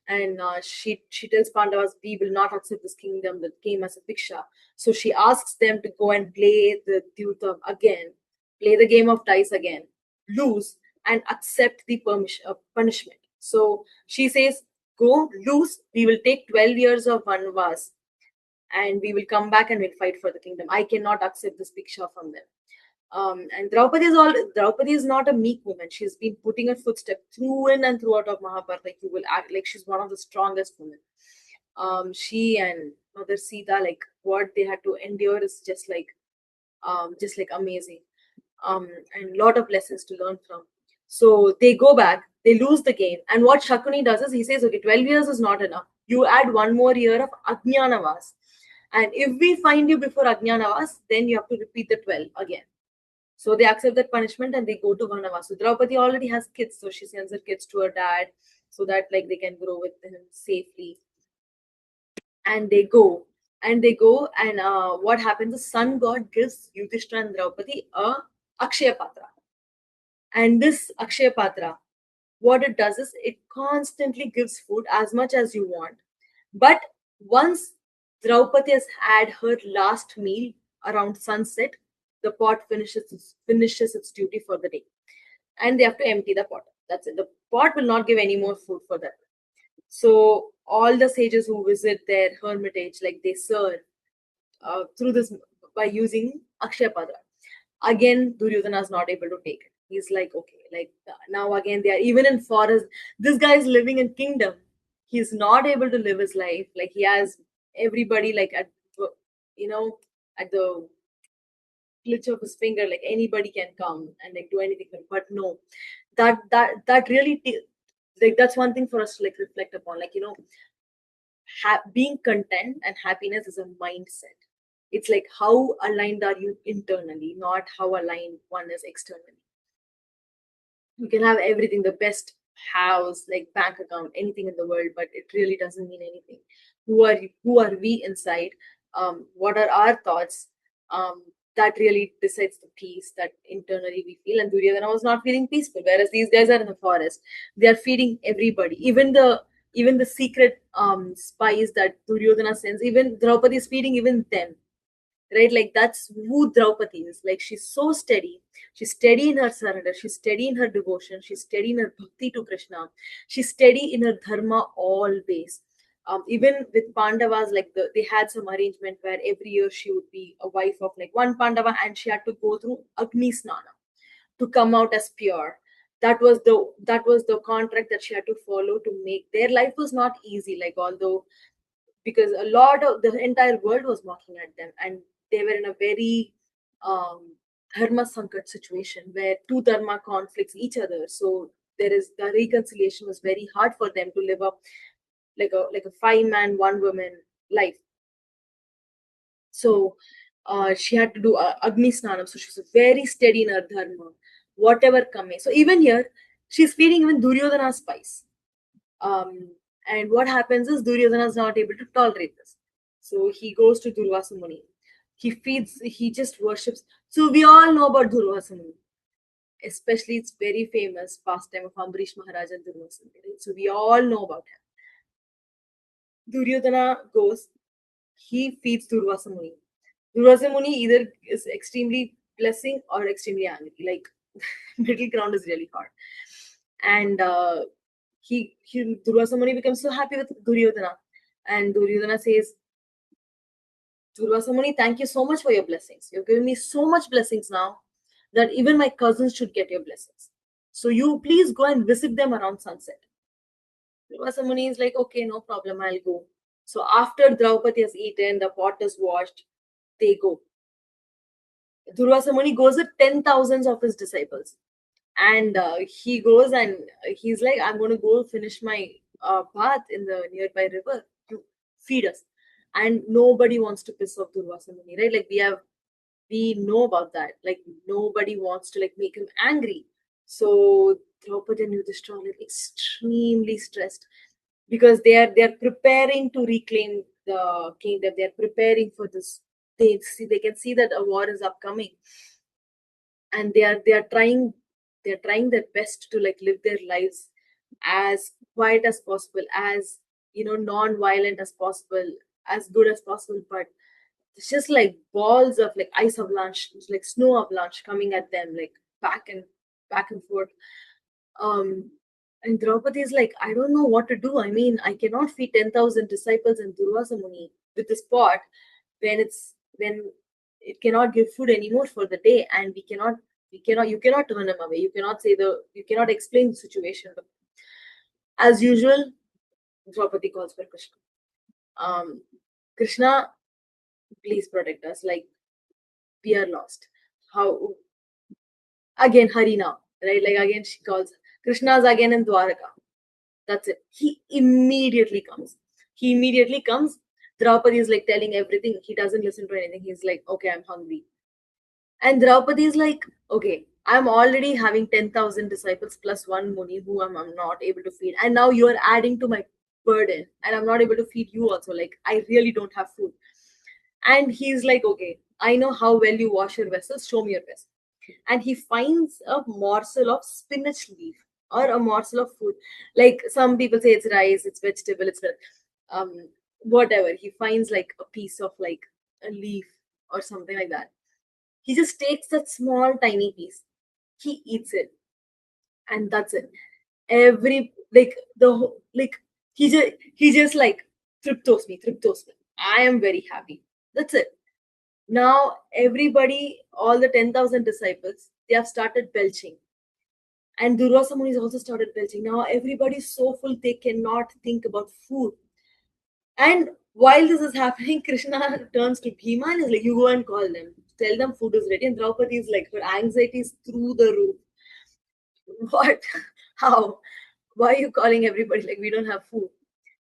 and she tells Pandavas, "We will not accept this kingdom that came as a Diksha." So she asks them to go and play the Dyutam again, play the game of dice again, lose, and accept the punishment. So she says, "Go lose. We will take 12 years of vanvas and we will come back and we'll fight for the kingdom. I cannot accept this picture from them." And Draupadi is not a meek woman. She's been putting her footstep through in and throughout of Mahabharata. Like you will act like she's one of the strongest women. She and Mother Sita, like what they had to endure is just like amazing. And lot of lessons to learn from. So they go back, they lose the game, and what Shakuni does is he says, "Okay, 12 years is not enough. You add one more year of Ajnanavas, and if we find you before Ajnanavas, then you have to repeat the 12 again." So they accept that punishment and they go to Vanavas. So Draupadi already has kids, so she sends her kids to her dad so that like they can grow with him safely. And they go and what happens? The sun god gives Yudhishthira and Draupadi a Akshaya Patra. And this Akshaya Patra, what it does is it constantly gives food as much as you want. But once Draupadi has had her last meal around sunset, the pot finishes its duty for the day. And they have to empty the pot. That's it. The pot will not give any more food for that. So all the sages who visit their hermitage, like they serve through this by using Akshaya Patra. Again, Duryodhana is not able to take it. He's like, okay, like now again they are even in forest. This guy is living in kingdom. He's not able to live his life. Like he has everybody like at you know at the glitch of his finger. Like anybody can come and like do anything. But no, that really like that's one thing for us to like reflect upon. Like being content and happiness is a mindset. It's like how aligned are you internally, not how aligned one is externally. You can have everything, the best house, like bank account, anything in the world, but it really doesn't mean anything. Who are we inside? What are our thoughts? That really decides the peace that internally we feel. And Duryodhana was not feeling peaceful, whereas these guys are in the forest. They are feeding everybody, even the secret spies that Duryodhana sends. Even Draupadi is feeding even them, right? Like that's who Draupadi is. Like she's so steady. She's steady in her surrender. She's steady in her devotion. She's steady in her bhakti to Krishna. She's steady in her dharma always. Even with Pandavas, like they had some arrangement where every year she would be a wife of like one Pandava, and she had to go through Agni Snana to come out as pure. That was the contract that she had to follow to make. Their life was not easy. Like although because a lot of the entire world was mocking at them, and they were in a very um, dharma sankat situation where two dharma conflicts each other. So there is the reconciliation was very hard for them to live up like a five man one woman life. So she had to do agni snanam, so she's very steady in her dharma, whatever coming. So even here she's feeding even Duryodhana's spice. um, and what happens is Duryodhana is not able to tolerate this. So he goes to Durvasa Muni. He just worships. So we all know about Durvasa Muni. Especially, it's very famous pastime of Ambarish Maharaj and Durvasana. Right? So we all know about him. Duryodhana goes, he feeds Durvasa Muni. Durvasa Muni either is extremely blessing or extremely angry. Like, middle ground is really hard. And Durvasa Muni becomes so happy with Duryodhana. And Duryodhana says, Durvasa Muni, thank you so much for your blessings. You've given me so much blessings now that even my cousins should get your blessings. So you please go and visit them around sunset. Durvasa Muni is like, okay, no problem, I'll go. So after Draupadi has eaten, the pot is washed, they go. Durvasa Muni goes with 10,000s of his disciples. And he goes and he's like, I'm going to go finish my bath in the nearby river. You feed us. And nobody wants to piss off Durvasa Muni, right? Like we know about that. Like nobody wants to like make him angry. So Draupadi and Yudhishthira are like extremely stressed because they are preparing to reclaim the kingdom. They are preparing for this. They can see that a war is upcoming, and they are trying their best to like live their lives as quiet as possible, as non-violent as possible, as good as possible. But it's just like balls of like ice avalanche, like snow avalanche coming at them, like back and forth. um and Draupadi is like, I don't know what to do. I mean, I cannot feed 10,000 disciples and Durvasa Muni with this pot when it cannot give food anymore for the day, and you cannot turn him away. You cannot explain the situation. But as usual, Draupadi calls for Krishna. Krishna, please protect us. Like, we are lost. How again, Harina, right? Like again, she calls Krishna's again in Dwaraka. That's it. He immediately comes. He immediately comes. Draupadi is like telling everything. He doesn't listen to anything. He's like, okay, I'm hungry. And Draupadi is like, okay, I'm already having 10,000 disciples plus one Muni who I'm not able to feed. And now you're adding to my burden and I'm not able to feed you also. Like, I really don't have food. And he's like, okay, I know how well you wash your vessels. Show me your vessel. And he finds a morsel of spinach leaf or a morsel of food. Like some people say it's rice, it's vegetable, it's um whatever. He finds like a piece of like a leaf or something like that. He just takes that small tiny piece. He eats it, and that's it. Every like like he just like tryptos me. I am very happy. That's it. Now everybody, all the 10,000 disciples, they have started belching. And Durvasa Muni has also started belching. Now everybody's so full they cannot think about food. And while this is happening, Krishna turns to Bhima and is like, you go and call them. Tell them food is ready. And Draupadi is like, her anxiety is through the roof. What? How? Why are you calling everybody? Like, we don't have food.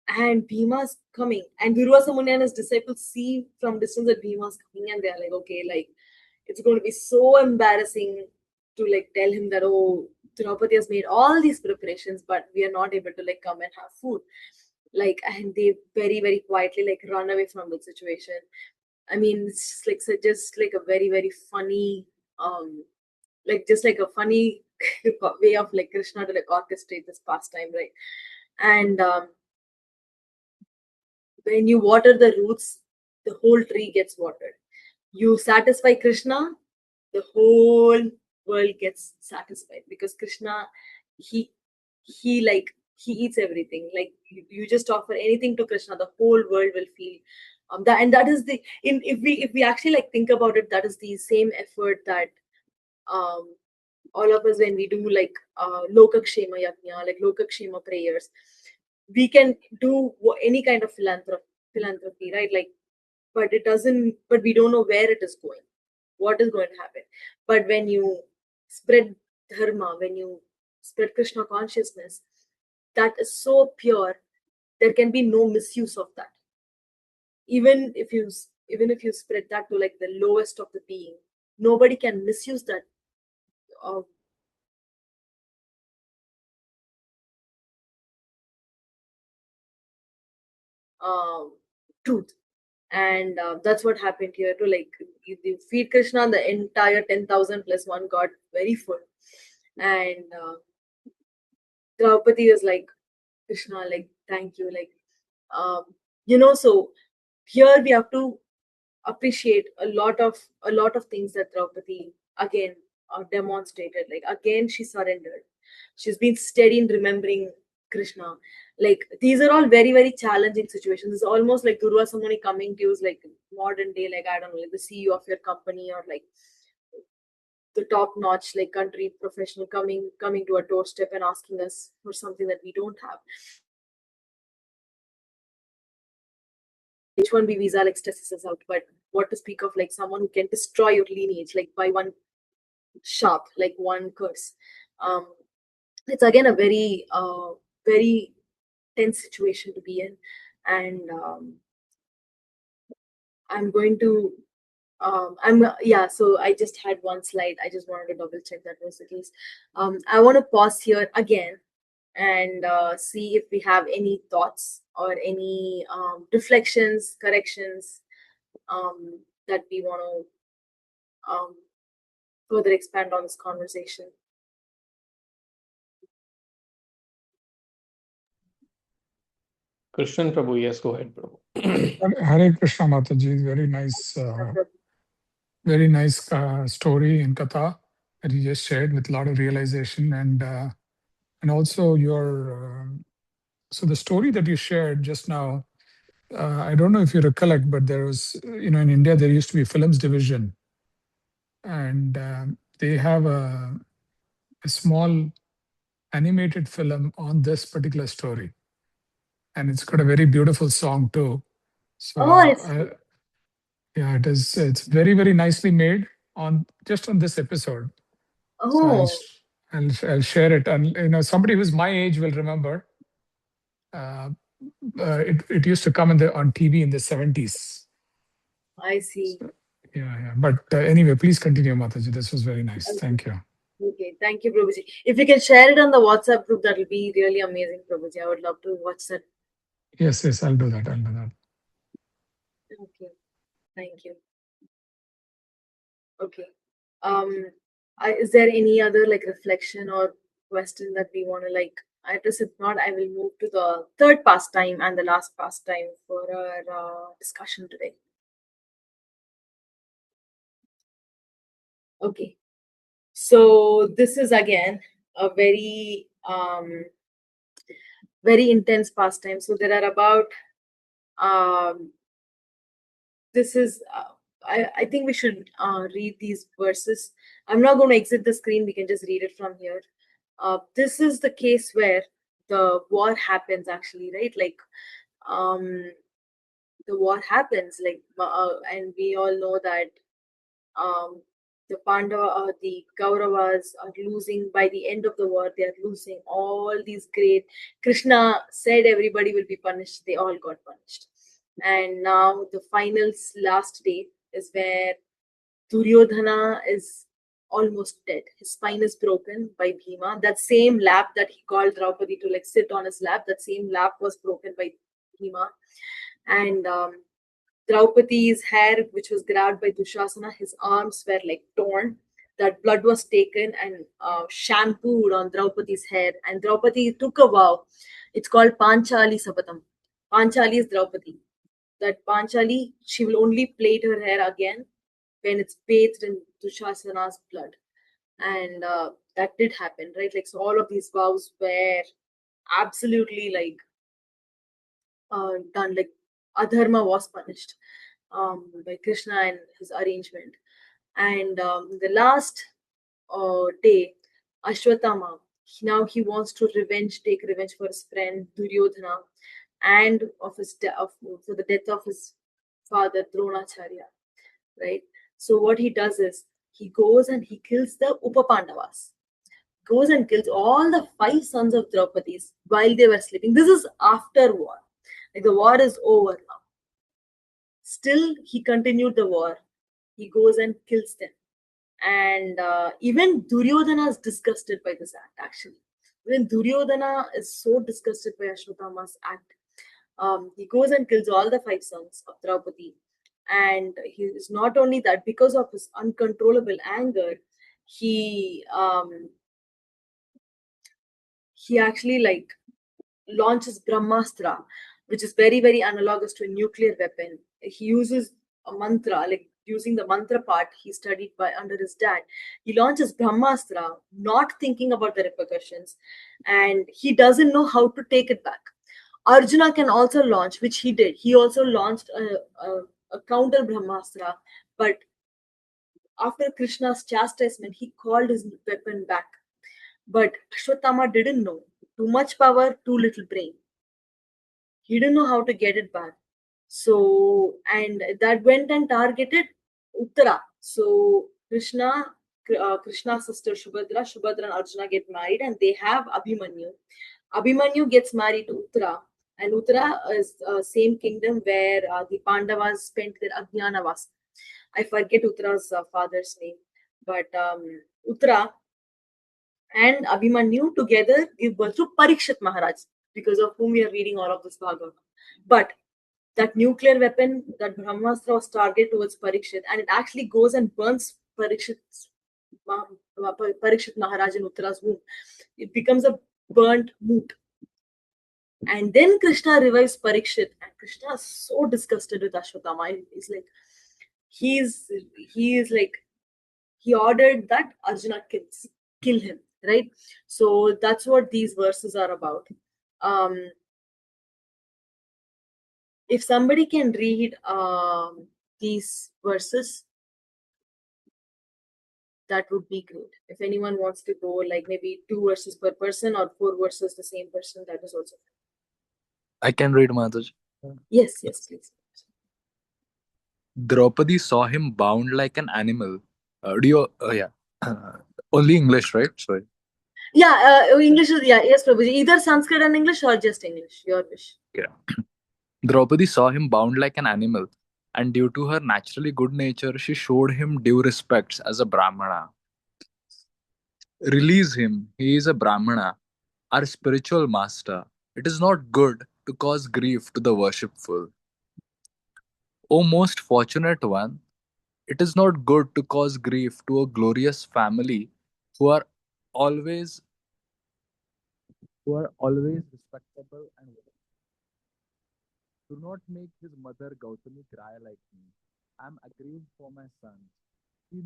And Bhima's coming. And Durvasa Muni and his disciples see from distance that Bhima's coming, and they're like, okay, like, it's going to be so embarrassing to like tell him that, oh, Draupadi has made all these preparations, but we are not able to like come and have food. Like, and they very, very quietly like run away from the situation. I mean, it's just like just like a very, very funny, like just like a funny way of like Krishna to like orchestrate this pastime, right? And when you water the roots, the whole tree gets watered. You satisfy Krishna, the whole world gets satisfied because Krishna, he he eats everything. Like you just offer anything to Krishna, the whole world will feel that. And that is the in if we actually like think about it, that is the same effort that um all of us, when we do like lokakshema yajna, like lokakshema prayers, we can do any kind of philanthropy, right? Like, but we don't know where it is going, what is going to happen. But when you spread dharma, when you spread Krishna consciousness, that is so pure, there can be no misuse of that. Even if you spread that to like the lowest of the being, nobody can misuse that uh, um, truth. And that's what happened here too. Like you feed Krishna, the entire 10,000 plus one got very full. And Draupadi was like, Krishna, like, thank you, like, um, so here we have to appreciate a lot of things that Draupadi again demonstrated. Like, again, she surrendered. She's been steady in remembering Krishna. Like, these are all very, very challenging situations. It's almost like Durvasa Muni coming to you, is like modern day, like, I don't know, like the CEO of your company, or like the top notch like country professional coming to our doorstep and asking us for something that we don't have. H1B visa like stresses us out, but what to speak of like someone who can destroy your lineage like by one sharp, like one curse. um it's again a very tense situation to be in. And I'm going to I'm yeah, so I just had one slide. I just wanted to double check that was the case. I want to pause here again and see if we have any thoughts or any reflections, corrections, that we want to further expand on this conversation. Krishnan Prabhu, yes, go ahead, Prabhu. Hare Krishna Mataji, very nice story in Katha that you just shared with a lot of realization and also so the story that you shared just now. I don't know if you recollect, but there was in India there used to be a films division, and they have a small animated film on this particular story, and it's got a very beautiful song too. So Oh, I see. yeah, it's very very nicely made on just on this episode. So Oh, I'll share it, and somebody who's my age will remember. Uh, it used to come on TV in the 70s. I see. So, yeah. But anyway, please continue, Mataji. This was very nice. Okay. Thank you. Okay, thank you, Prabhuji. If you can share it on the WhatsApp group, that will be really amazing, Prabhuji. I would love to watch that. Yes, I'll do that. I'll do that. Okay, thank you. Okay. Um, is there any other like reflection or question that we want to like address? If not, I will move to the third pastime and the last pastime for our discussion today. Okay. So this is again a very intense pastime. So there are about um, this is I think we should read these verses. I'm not going to exit the screen. We can just read it from here. This is the case where the war happens actually, right? Like um, the war happens, like and we all know that um, the Kauravas are losing by the end of the war. They are losing all these great. Krishna said everybody will be punished. They all got punished, and now the final last day is where Duryodhana is almost dead. His spine is broken by Bhima. That same lap that he called Draupadi to like sit on his lap, that same lap was broken by Bhima, and Draupadi's hair, which was grabbed by Dushasana, his arms were like torn. That blood was taken and shampooed on Draupadi's hair. And Draupadi took a vow. It's called Panchali Sabatam. Panchali is Draupadi. That Panchali, she will only plait her hair again when it's bathed in Dushasana's blood. And that did happen, right? Like, so all of these vows were absolutely like done. Like, Adharma was punished by Krishna and his arrangement. And the last day, Ashwatthama, now he wants to take revenge for his friend Duryodhana and for the death of his father Dronacharya, right? So what he does is he goes and he kills the Upapandavas, goes and kills all the 5 sons of Draupadi's while they were sleeping. This is after war. Like, the war is over now. Still, he continued the war. He goes and kills them. And even Duryodhana is disgusted by this act, actually. Even Duryodhana is so disgusted by Ashwatthama's act. He goes and kills all the 5 sons of Draupadi. And he is not only that, because of his uncontrollable anger, he he actually like launches Brahmastra, which is very, very analogous to a nuclear weapon. He uses a mantra, like using the mantra part he studied by under his dad. He launches Brahmastra, not thinking about the repercussions, and he doesn't know how to take it back. Arjuna can also launch, which he did. He also launched a counter Brahmastra, but after Krishna's chastisement, he called his weapon back. But Ashwatthama didn't know. Too much power, too little brain. He didn't know how to get it back. So, and that went and targeted Uttara. So, Krishna's sister Shubhadra and Arjuna get married and they have Abhimanyu. Abhimanyu gets married to Uttara. And Uttara is same kingdom where the Pandavas spent their Ajnanavas. I forget Uttara's father's name. But Uttara and Abhimanyu together give birth to Parikshit Maharaj, because of whom we are reading all of this Bhagavad. But that nuclear weapon, that Brahmastra was targeted towards Parikshit, and it actually goes and burns Parikshit Maharaj in Uttara's womb. It becomes a burnt moot. And then Krishna revives Parikshit, and Krishna is so disgusted with Ashwatthama. He's like, he is like, he ordered that Arjuna kill him, right? So that's what these verses are about. If somebody can read these verses, that would be great. If anyone wants to go like maybe 2 verses per person or 4 verses the same person, that is also fine. I can read, Mataji. Yes, please. Draupadi saw him bound like an animal. Do you? Yeah. Only English, right? Sorry. Yeah, English is, yeah, yes, Prabhuji. Either Sanskrit and English or just English, your wish. Yeah. Draupadi saw him bound like an animal, and due to her naturally good nature, she showed him due respects as a Brahmana. Release him, he is a Brahmana, our spiritual master. It is not good to cause grief to the worshipful. O most fortunate one, it is not good to cause grief to a glorious family who are always respectable and do not make his mother Gautami cry like me. I am aggrieved for my son. He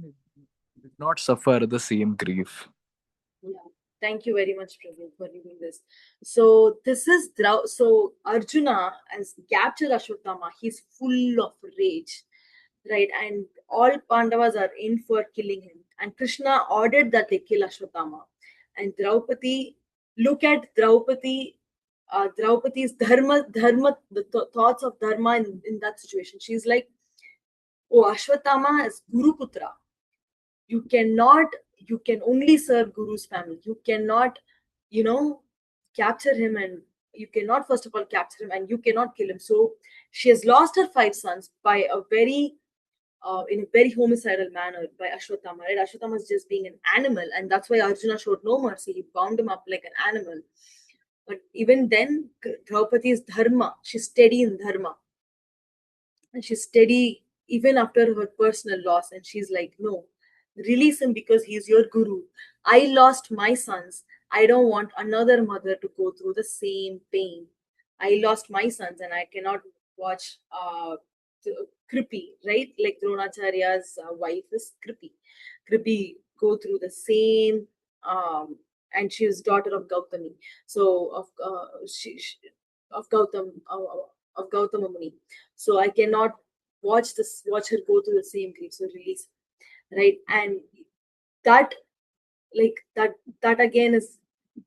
did not suffer the same grief. Yeah. Thank you very much, Prabhu, for reading this. So this is so Arjuna has captured Ashwatthama. He's full of rage, right? And all Pandavas are in for killing him. And Krishna ordered that they kill Ashwatthama. And Draupadi, look at Draupadi, Draupadi's the thoughts of dharma in that situation. She's like, oh, Ashwatthama is Guru Putra. You cannot, you can only serve Guru's family. You cannot, capture him, and you cannot, first of all, capture him, and you cannot kill him. So she has lost her 5 sons by a very in a very homicidal manner by Ashwatthama, right? Ashwatthama is just being an animal, and that's why Arjuna showed no mercy. He bound him up like an animal. But even then, Draupadi is dharma. She's steady in dharma. And she's steady even after her personal loss. And she's like, no, release him because he's your guru. I lost my sons. I don't want another mother to go through the same pain. I lost my sons and I cannot watch Kripi, right? Like Dronacharya's wife is Kripi. Kripi go through the same, and she is daughter of Gautami. So of Gautam of Gautama Muni. So I cannot watch her go through the same grief. So release, right? And that that again is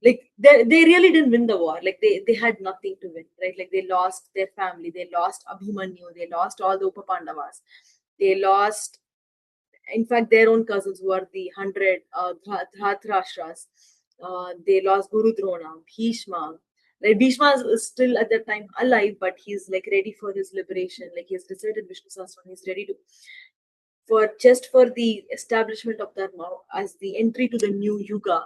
like they really didn't win the war. Like they had nothing to win, right? Like they lost their family, they lost Abhimanyu, they lost all the Upapandavas, they lost, in fact, their own cousins who are the 100 Dhritarashtra's. They lost Guru Drona, Bhishma. Like Bhishma is still at that time alive, but he's like ready for his liberation. Like he's recited Vishnu Sahasranam, he's ready to for the establishment of Dharma as the entry to the new Yuga,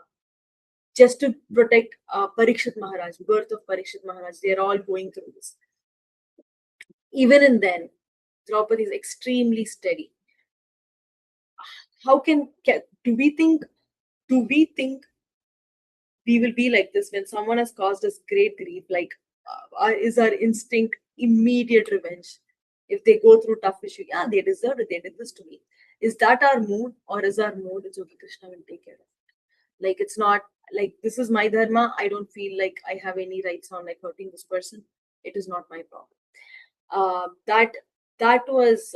just to protect Parikshit Maharaj, birth of Parikshit Maharaj. They're all going through this. Even in then, Draupadi is extremely steady. How do we think we will be like this when someone has caused us great grief. Like, is our instinct immediate revenge? If they go through tough issue, yeah, they deserved it. They did this to me. Is that our mood, or is our mood, it's okay, Krishna will take care of it? Like, it's not like this is my dharma. I don't feel like I have any rights on like hurting this person. It is not my problem. That that was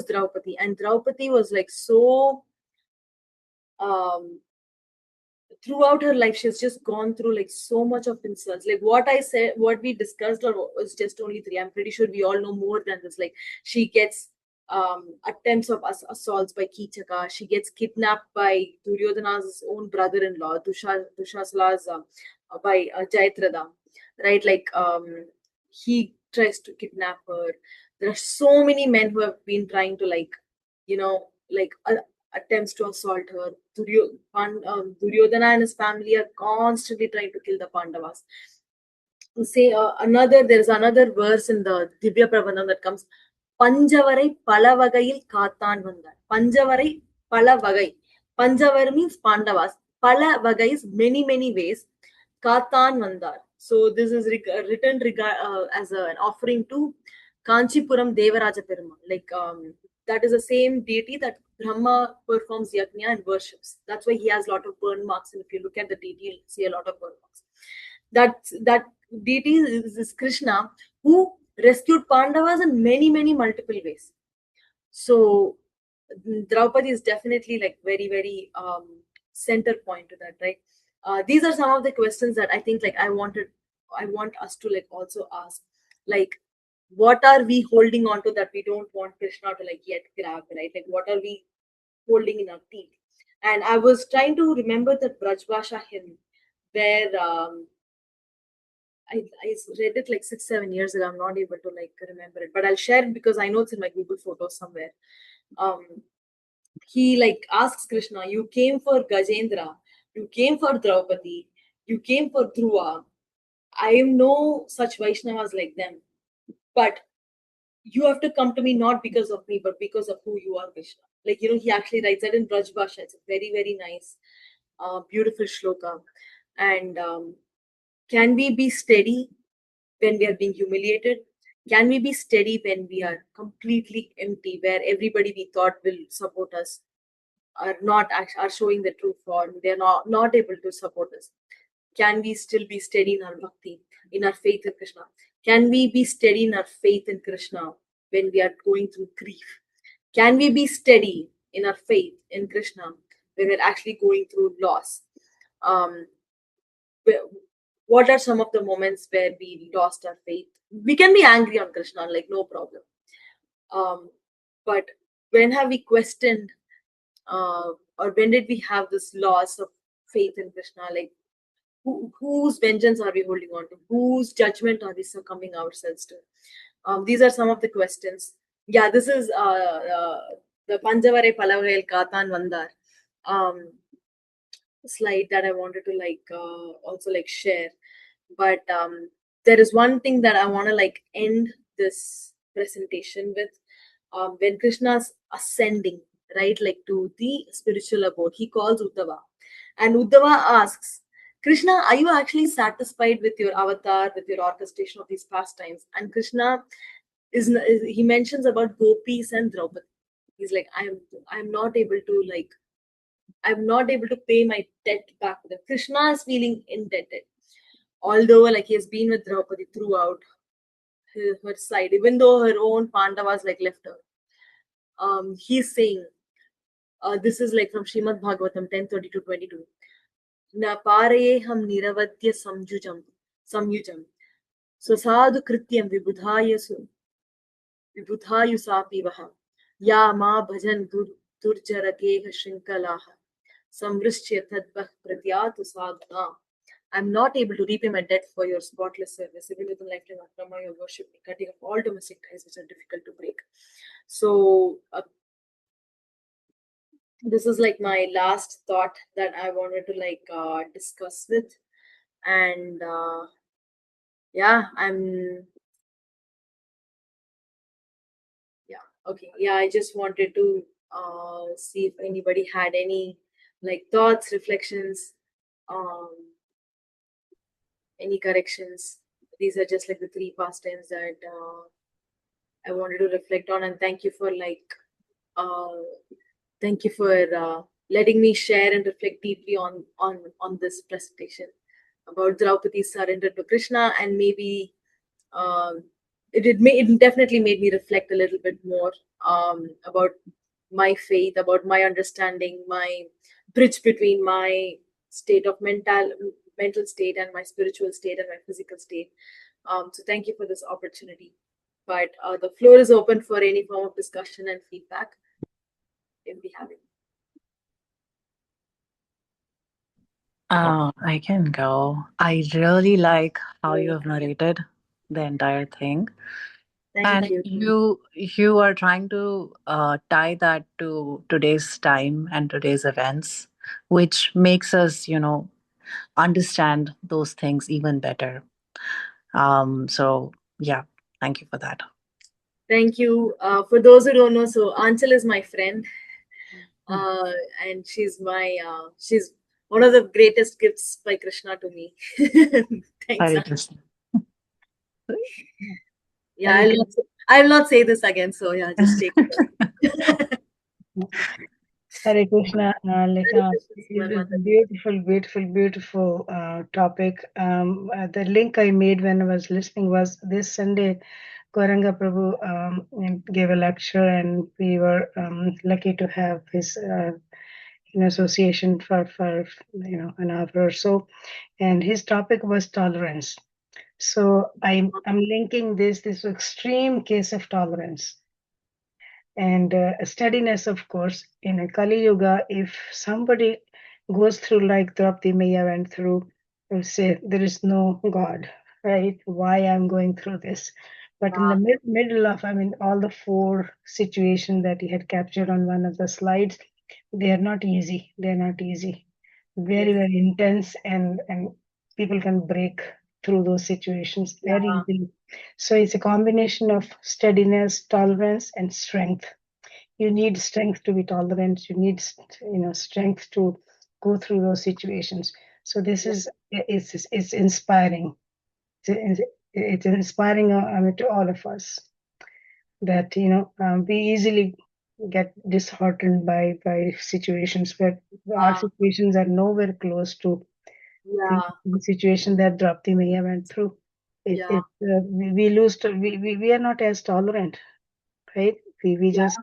Draupadi, and Draupadi was like so um throughout her life she's just gone through like so much of insults. Like what I said, what we discussed, or was just only three. I'm pretty sure we all know more than this. Like she gets attempts of assaults by Kichaka. She gets kidnapped by Duryodhana's own brother-in-law, Dushasala's by Jaitrada, right? Like he tries to kidnap her. There are so many men who have been trying to like, like attempts to assault her. Duryodhana and his family are constantly trying to kill the Pandavas. There is another verse in the Divya Prabandham that comes, Panjavarai Palavagayil Katan Vandar. Panjavarai Palavagai. Panjavar means Pandavas. Palavagai is many, many ways. Katan Vandar. So this is written as an offering to Kanchipuram Devaraja Perumal. Like that is the same deity that Brahma performs yajna and worships. That's why he has a lot of burn marks. And if you look at the deity, you'll see a lot of burn marks. That deity is Krishna, who rescued Pandavas in many, many multiple ways. So Draupadi is definitely like very, very center point to that, right? These are some of the questions that I think like I want us to like also ask, like what are we holding on to that we don't want Krishna to like yet grab, right? Like what are we holding in our teeth? And I was trying to remember the Brajbasha hymn where I read it like 6-7 years ago. I'm not able to like remember it, but I'll share it because I know it's in my Google Photos somewhere. He like asks Krishna, "You came for Gajendra, you came for Draupadi, you came for Dhruva. I am no such Vaishnavas like them, but you have to come to me not because of me, but because of who you are, Krishna." Like he actually writes that in Braj Bhasha. It's a very, very nice, beautiful shloka. And can we be steady when we are being humiliated? Can we be steady when we are completely empty, where everybody we thought will support us are showing the true form? They are not able to support us. Can we still be steady in our bhakti, in our faith in Krishna? Can we be steady in our faith in Krishna when we are going through grief? Can we be steady in our faith in Krishna when we're actually going through loss? Um, what are some of the moments where we lost our faith? We can be angry on Krishna, like no problem. But when have we questioned, or when did we have this loss of faith in Krishna? Like whose vengeance are we holding on to? Whose judgment are we succumbing ourselves to? These are some of the questions. Yeah, this is the Panjavare Palavayal Katan Vandar slide that I wanted to like also like share. But there is one thing that I want to like end this presentation with. When Krishna's ascending, right, like to the spiritual abode, he calls Uddhava, and Uddhava asks, Krishna, are you actually satisfied with your avatar, with your orchestration of these pastimes? And Krishna he mentions about gopis and Draupadi. He's like, I'm not able to like, I'm not able to pay my debt back to them. Krishna is feeling indebted, although like he has been with Draupadi throughout her side, even though her own Pandavas like left her. He's saying, this is like from Srimad Bhagavatam 10:30 to 22. Na paraye ham niravadya samyujam. Swasadu krityam vibudhayu vaha. Ya ma bhajan durjarakeha shrinkalaha. Samvrishya tadvah pratyatu sadhana. I'm not able to repay my debt for your spotless service. Even within lifetime of Brahma, your worship me, cutting off all domestic ties which are difficult to break. So this is like my last thought that I wanted to like discuss with. And yeah, okay. Yeah, I just wanted to see if anybody had any like thoughts, reflections, um, any corrections. These are just like the three past tense that I wanted to reflect on, and uh, thank you for letting me share and reflect deeply on this presentation about Draupadi's surrender to Krishna, and maybe um, it definitely made me reflect a little bit more about my faith, about my understanding, my bridge between my state of mental state and my spiritual state and my physical state. So thank you for this opportunity. But the floor is open for any form of discussion and feedback if we have it. I can go. I really like how you have narrated the entire thing. Thank And you. you are trying to tie that to today's time and today's events, which makes us, understand those things even better. So yeah, thank you for that. Thank you. For those who don't know, so Anchal is my friend, uh, and she's one of the greatest gifts by Krishna to me. Thanks, Hare Anchal. Krishna. Yeah, Hare I'll not say this again. So yeah, just take it. Hare Krishna, Lekha. Hare It's a Krishna, beautiful, beautiful, beautiful topic. The link I made when I was listening was this Sunday. Gauranga Prabhu gave a lecture, and we were lucky to have his association for an hour or so. And his topic was tolerance. So I'm linking this extreme case of tolerance and steadiness, of course. In a Kali Yuga, if somebody goes through like Draupadi Maya went through, will say, there is no God, right? Why I'm going through this? But in the middle of, all the four situations that he had captured on one of the slides, they are not easy. They're not easy. Very, Yes. very intense, and people can break through those situations very Yeah. easily. So it's a combination of steadiness, tolerance, and strength. You need strength to be tolerant. You need strength to go through those situations. So this Yeah. is it's inspiring. It's inspiring, to all of us, that we easily get disheartened by situations, but our situations are nowhere close to Yeah. the situation that Draupadi Maya went through. Yeah. We lose to, we are not as tolerant, right? We Yeah. just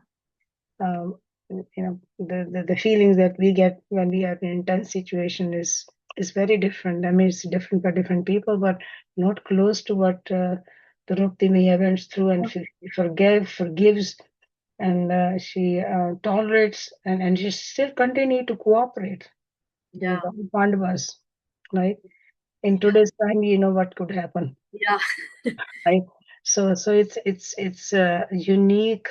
the feelings that we get when we are in intense situation is very different. I mean, it's different for different people, but not close to what the Rupti Maya went through, and she forgives, and she tolerates, and she still continue to cooperate Yeah. with the Pandavas, right? In Yeah. today's time, you know what could happen, Yeah. right? So it's a unique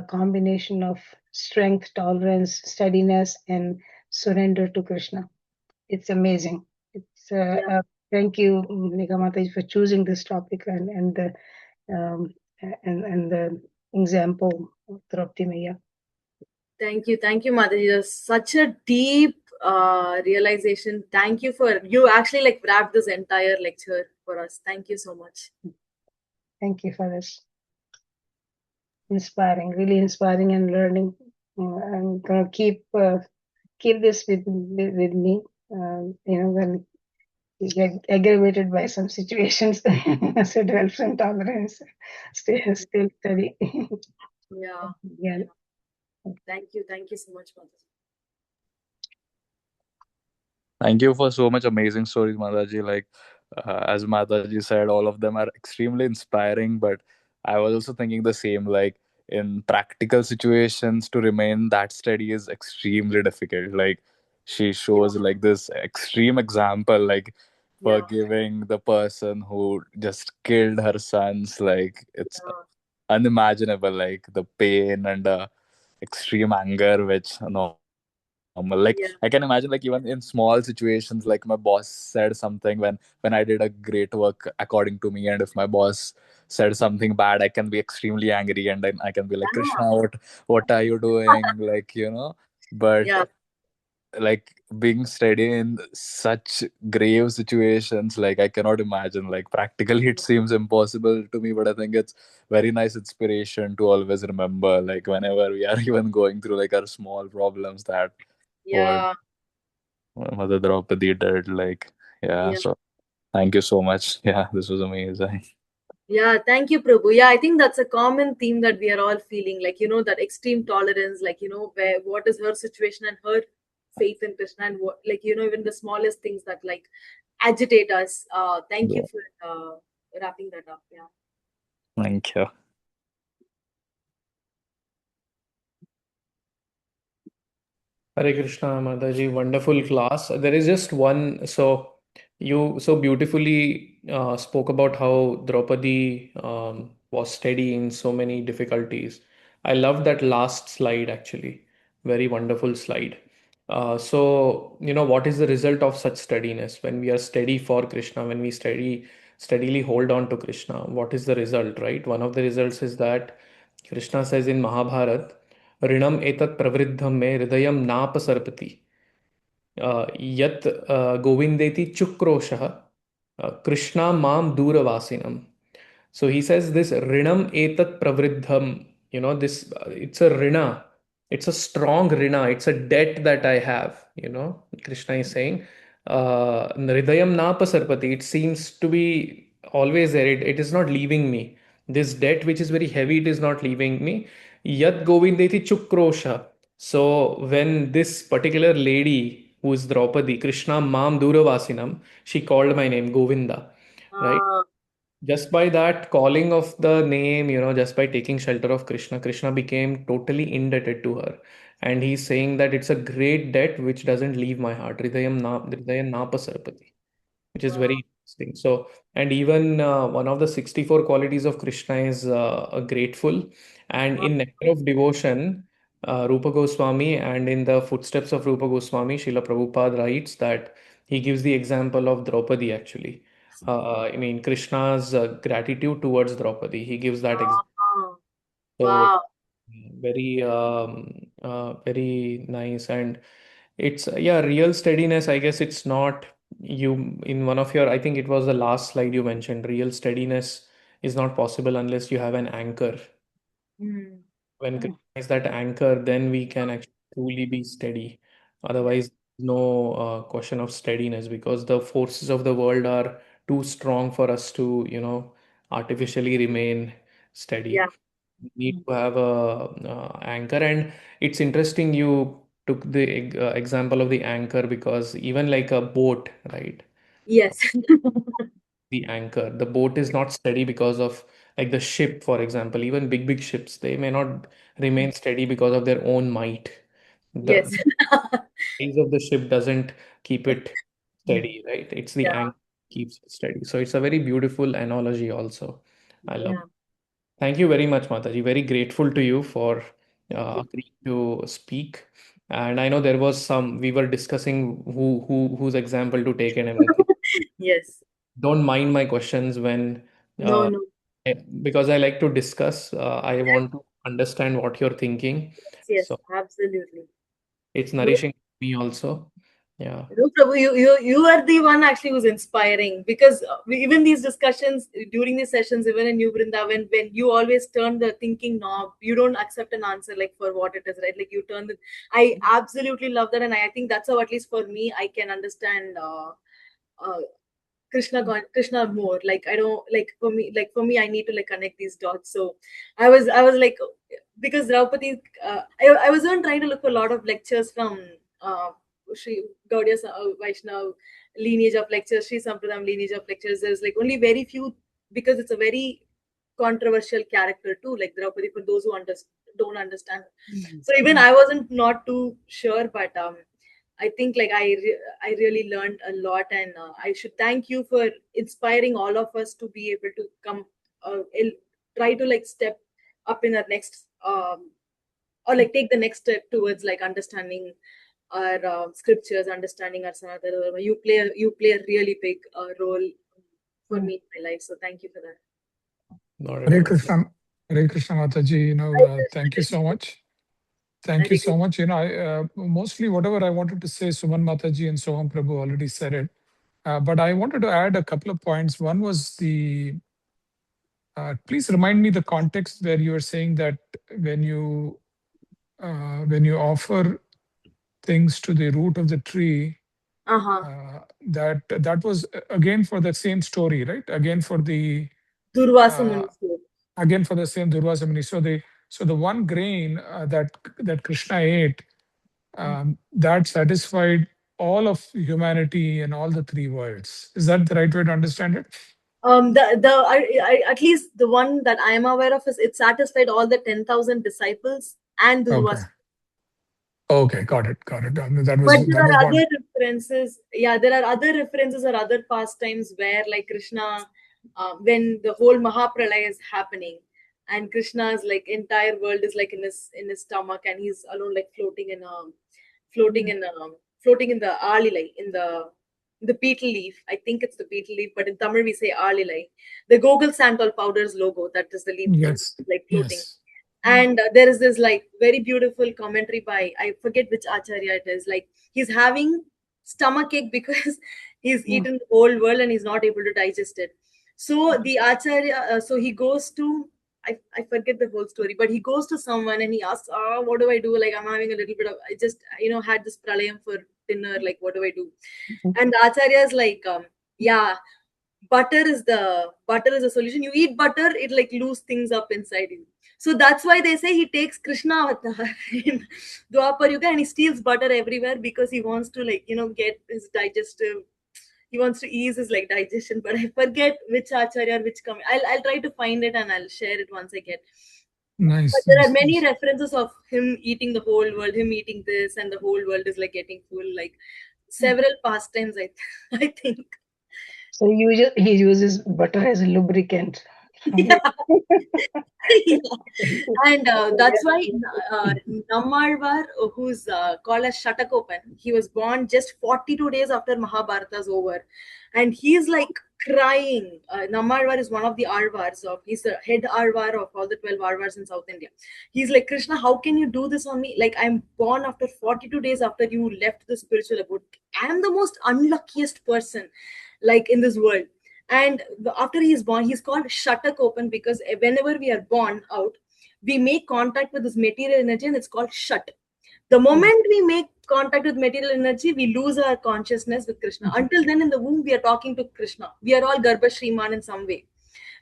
combination of strength, tolerance, steadiness, and surrender to Krishna. It's amazing. It's Yeah. thank you, Nika Mataji, for choosing this topic, um, and the example of Draupadi Maya. Thank you, Mataji. That's such a deep realization. Thank you for you actually like wrapped this entire lecture for us. Thank you so much. Thank you for this. Inspiring, really inspiring and learning. I'm gonna keep this with me. When you get aggravated by some situations, so develop some tolerance. Still study. Yeah. Yeah. Thank you. Thank you so much, Mataji. Thank you for so much amazing stories, Mataji. Like, as Mataji said, all of them are extremely inspiring. But I was also thinking the same. Like, in practical situations, to remain that steady is extremely difficult. Like, she Yeah. shows like this extreme example, like Yeah. forgiving the person who just killed her sons. Like, it's Yeah. unimaginable. Like the pain and the extreme anger which normal, like I can imagine, like even in small situations, like my boss said something when I did a great work according to me, and if my boss said something bad, I can be extremely angry, and then I can be like, Yeah. Krishna, what are you doing, like, but Yeah. like being steady in such grave situations, like I cannot imagine. Like practically it seems impossible to me, but I think it's very nice inspiration to always remember, like whenever we are even going through like our small problems, that what Yeah, Mother Draupadi did. Like, yeah, yeah. so thank you so much. Yeah, this was amazing. Yeah, thank you, Prabhu. Yeah, I think that's a common theme that we are all feeling, like, that extreme tolerance, like, where what is her situation and her faith in Krishna, and what, like, even the smallest things that like agitate us. Thank you Yeah, for wrapping that up. Yeah. thank you. Hare Krishna, Mataji, wonderful class. There is just one. So you so beautifully spoke about how Draupadi was steady in so many difficulties. I love that last slide actually. Very wonderful slide. So what is the result of such steadiness when we are steady for Krishna, when we steadily hold on to Krishna? What is the result, right? One of the results is that Krishna says in Mahabharata, ऋणम एतत् प्रवृद्धं मे हृदयं नापसर्पति यत् गोविन्देति चुक्रोशः कृष्णा माम दूरवासिनम. So he says this rinam etat pravriddham, this it's a rina, it's a strong rina, it's a debt that I have, Krishna is saying, hridayam napasarpati, it seems to be always there, it is not leaving me. This debt which is very heavy, it is not leaving me. Yat govindeti chukrosha. So when this particular lady who is Draupadi, Krishna Mam Duravasinam, she called my name Govinda, right? Uh, Just by that calling of the name, just by taking shelter of Krishna, Krishna became totally indebted to her. And he's saying that it's a great debt which doesn't leave my heart. Hridayam napasarpati, which is uh, very interesting. So, and even one of the 64 qualities of Krishna is a grateful. And uh, in Nectar of Devotion, Rupa Goswami, and in the footsteps of Rupa Goswami, Srila Prabhupada writes that he gives the example of Draupadi actually. I mean, Krishna's gratitude towards Draupadi. He gives that example. So, wow. very nice. And it's, yeah, real steadiness. I guess it's not you in one of your, I think it was the last slide you mentioned, real steadiness is not possible unless you have an anchor. Mm. When Krishna is that anchor, then we can actually truly be steady. Otherwise, no question of steadiness because the forces of the world are too strong for us to, artificially remain Yeah. steady. We need to have a anchor. And it's interesting you took the example of the anchor because even like a boat, right? Yes. The anchor. The boat is not steady because of, like, the ship, for example, even big ships, they may not remain steady because of their own might. The Yes. size of the ship doesn't keep it steady, right? It's the Yeah. anchor that keeps it steady. So it's a very beautiful analogy also. I love. Yeah. Thank you very much, Mataji. Very grateful to you for agreeing to speak. And I know there was some, we were discussing whose example to take and everything. Yes. Don't mind my questions when, No, uh, no. because I like to discuss. I want to understand what you're thinking. Yes, So absolutely. it's No, nourishing me also. Yeah. no, Prabhu, you are the one actually who's inspiring because even these discussions during these sessions, even in New Vrindavan, when you always turn the thinking knob, you don't accept an answer like for what it is, right? Like you turn the. I absolutely love that, and I think that's how, at least for me, I can understand. Uh, Krishna more. Like I don't like for me I need to like connect these dots. So I was like, because Draupadi, I was on trying to look for a lot of lectures from uh, Sri Gaudiya Vaishnava lineage of lectures, Sri Sampradam lineage of lectures. There's like only very few because it's a very controversial character too, like Draupadi, for those who don't understand. So even I wasn't not too sure, but I think like I really learned a lot, and I should thank you for inspiring all of us to be able to come, try to like step up in our next, or like take the next step towards like understanding our scriptures, understanding our Sanatana Dharma. You play a really big role for me in my life. So thank you for that. Not at Hare all. Krishna, Hare Krishna Mataji, I thank you so much. Thank I you think so much. Mostly whatever I wanted to say, Suman Mataji and Soham Prabhu already said it. But I wanted to add a couple of points. One was please remind me the context where you were saying that when you when you offer things to the root of the tree, uh-huh. that was again for the same story, right? Durvasa Uh, Muni slope. Again for the same Durvasa Muni. So the one grain that Krishna ate, that satisfied all of humanity and all the three worlds. Is that the right way to understand it? At least the one that I am aware of is it satisfied all the 10,000 disciples and Okay. Durvasa. Okay, got it. Got it. But there That was are what. other references. Yeah, there are other references or other pastimes where, like Krishna, when the whole Mahapralaya is happening, and Krishna's like entire world is like in his stomach, and he's alone, like floating in a, floating in the alilai in the beetle leaf. I think it's the beetle leaf, but in Tamil we say alilai. The Gogol Santol Powder's logo, that is the leaf, and Yes. like floating. Yes. And there is this like very beautiful commentary by, I forget which acharya it is, like he's having stomach ache because he's eaten the whole world and he's not able to digest it. So the acharya, so he goes to, I forget the whole story, but he goes to someone and he asks, what do I do, like I'm having a little bit of, I just had this pralayam for dinner, like what do I do? And the acharya is like, yeah, butter is a solution. You eat butter, it like loose things up inside you. So that's why they say he takes Krishna avatar in Dwapar Yuga and he steals butter everywhere because he wants to like get his digestive. He wants to ease his like digestion, but I forget which acharya or which come. I'll try to find it and I'll share it once I get. But Nice. there are Nice. many Nice. references of him eating the whole world, him eating this, and the whole world is like getting full. Like several pastimes, I think. So he uses butter as a lubricant. Yeah. Yeah. And that's why Nammalvar, who's called as Shatakopan, he was born just 42 days after Mahabharata's over. And he's like crying. Nammalvar is one of the Alvars he's the head Alvar of all the 12 Alvars in South India. He's like, Krishna, how can you do this on me? Like, I'm born after 42 days after you left the spiritual abode. I'm the most unluckiest person, like, in this world. And after he's born, he's called Shatak Open because whenever we are born out, we make contact with this material energy and it's called Shat. The moment we make contact with material energy, we lose our consciousness with Krishna. Until then, in the womb, we are talking to Krishna. We are all Garbha Shriman in some way,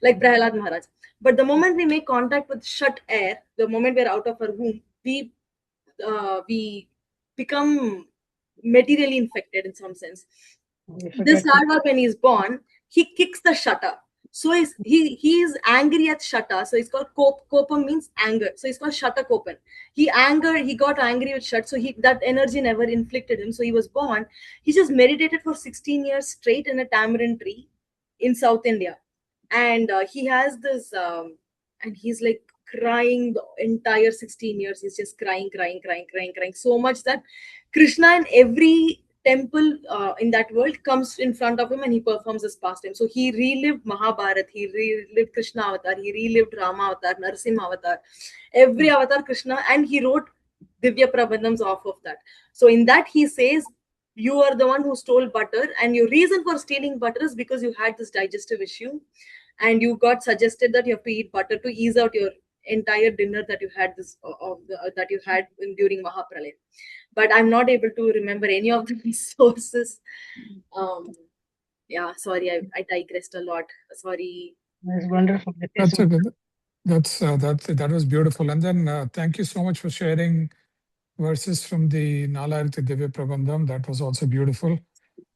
like Prahalad Maharaj. But the moment we make contact with Shat air, the moment we're out of our womb, we become materially infected in some sense. We This forget to. Sarva, when he's born, he kicks the shutter. So he is angry at Shata. So it's called Kopam means anger. So it's called Shata Kopan. He got angry with Shat. So that energy never inflicted him. So he was born. He just meditated for 16 years straight in a tamarind tree in South India. And he has this and he's like crying the entire 16 years. He's just crying, crying, crying, crying, crying. So much that Krishna in every temple in that world comes in front of him and he performs his pastime. So he relived Mahabharat, he relived Krishna avatar, he relived Rama avatar, Narasimha avatar, every avatar Krishna, and he wrote Divya Prabandhams off of that. So in that he says, you are the one who stole butter, and your reason for stealing butter is because you had this digestive issue, and you got suggested that you have to eat butter to ease out your entire dinner that you had that you had during Mahapralaya. But I'm not able to remember any of the sources. Um, yeah, sorry, I digressed a lot. Sorry. It's wonderful. It is That's a good. That was beautiful. And then thank you so much for sharing verses from the Nalayarti Divya Prabandham. That was also beautiful.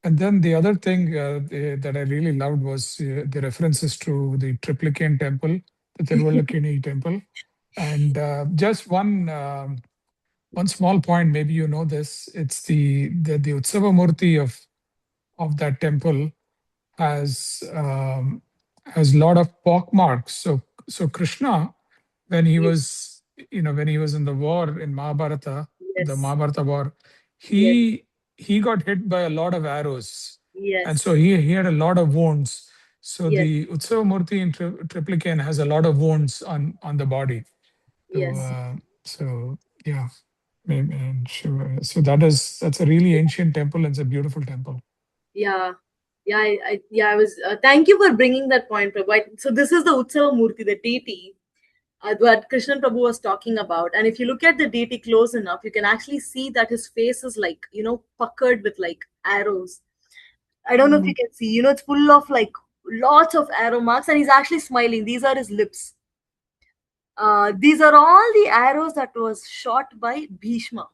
And then the other thing that I really loved was the references to the Triplicane temple, the Tiruvallakini temple. And just one small point, maybe you know this, it's the Utsava Murti of that temple has a lot of pock marks. So Krishna, when he Yes, was when he was in the war in Mahabharata, the yes, Mahabharata war, yes, he got hit by a lot of arrows, and so yes, he had a lot of wounds. So yes, the Utsava Murti in Triplicane has a lot of wounds on the body. So yes. so yeah. And Shiva. So that's a really ancient temple and it's a beautiful temple. Yeah. I was. Thank you for bringing that point, Prabhu. So this is the Utsava Murti, the deity what Krishnan Prabhu was talking about. And if you look at the deity close enough, you can actually see that his face is like, puckered with like arrows. I don't know if you can see, it's full of like lots of arrow marks and he's actually smiling. These are his lips. These are all the arrows that was shot by Bhishma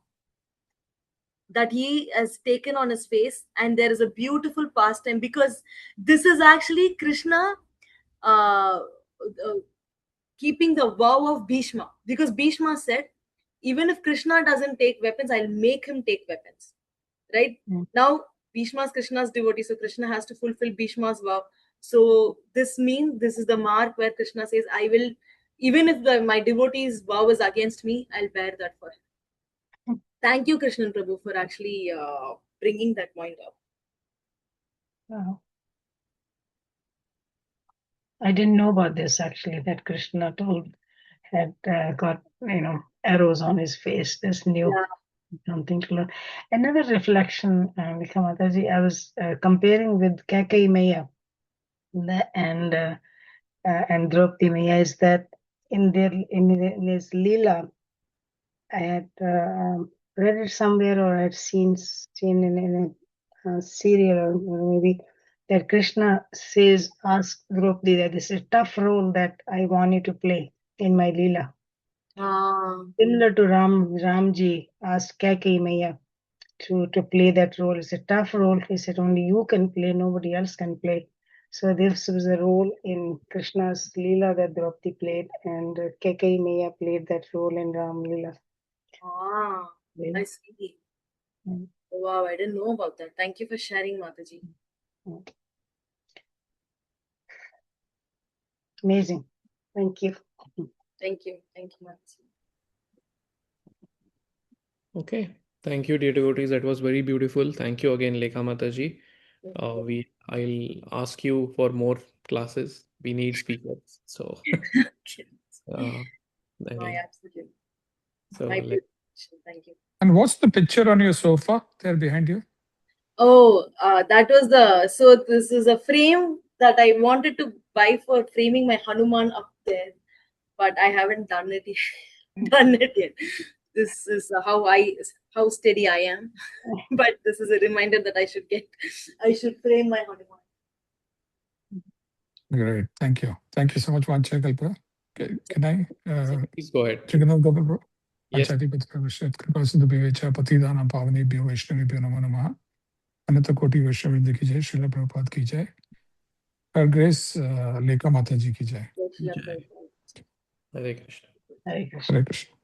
that he has taken on his face. And there is a beautiful pastime because this is actually Krishna uh, uh, keeping the vow of Bhishma, because Bhishma said, even if Krishna doesn't take weapons, I'll make him take weapons. Right? Now, Bhishma is Krishna's devotee, so Krishna has to fulfill Bhishma's vow. So this means this is the mark where Krishna says, I will, even if my devotee's vow is against me, I'll bear that for him. Thank you, Krishnan Prabhu, for actually bringing that point up. Wow. I didn't know about this actually, that Krishna had got, arrows on his face. This new something to learn. Another reflection, Lekha Mataji, I was comparing with Kakai Maya and Draupadi Maya, is that in his Leela, I had read it somewhere or had seen in a serial or maybe that Krishna ask Draupadi that this is a tough role that I want you to play in my Leela. Similar to Ramji asked Kaikeyi Maya to play that role. It's a tough role. He said only you can play, nobody else can play. So this was a role in Krishna's Leela that Draupadi played, and Kaikeyi Maya played that role in Ram Leela. I see. Wow, I didn't know about that. Thank you for sharing, Mataji. Amazing. Thank you. Thank you. Thank you, Mataji. Okay. Thank you, dear devotees. That was very beautiful. Thank you again, Lekha Mataji. I'll ask you for more classes. We need speakers. So, absolutely. So thank you. And what's the picture on your sofa there behind you? Oh, that was this is a frame that I wanted to buy for framing my Hanuman up there, but I haven't done it yet. This is how steady I am. But this is a reminder that I should frame my Hanuman. Great. Thank you. Thank you so much, Vancha Kalpa. Can I? Please go ahead. Yes. Patidana Pavani Bhyo Vaishnavi Bhyo Namo Namaha. Ananta Koti Vaishnavi ki jai, Srila Prabhupada ki jai. Her Grace Lekha Mataji ki jai. Hare Krishna. Hare Krishna. Hare Krishna.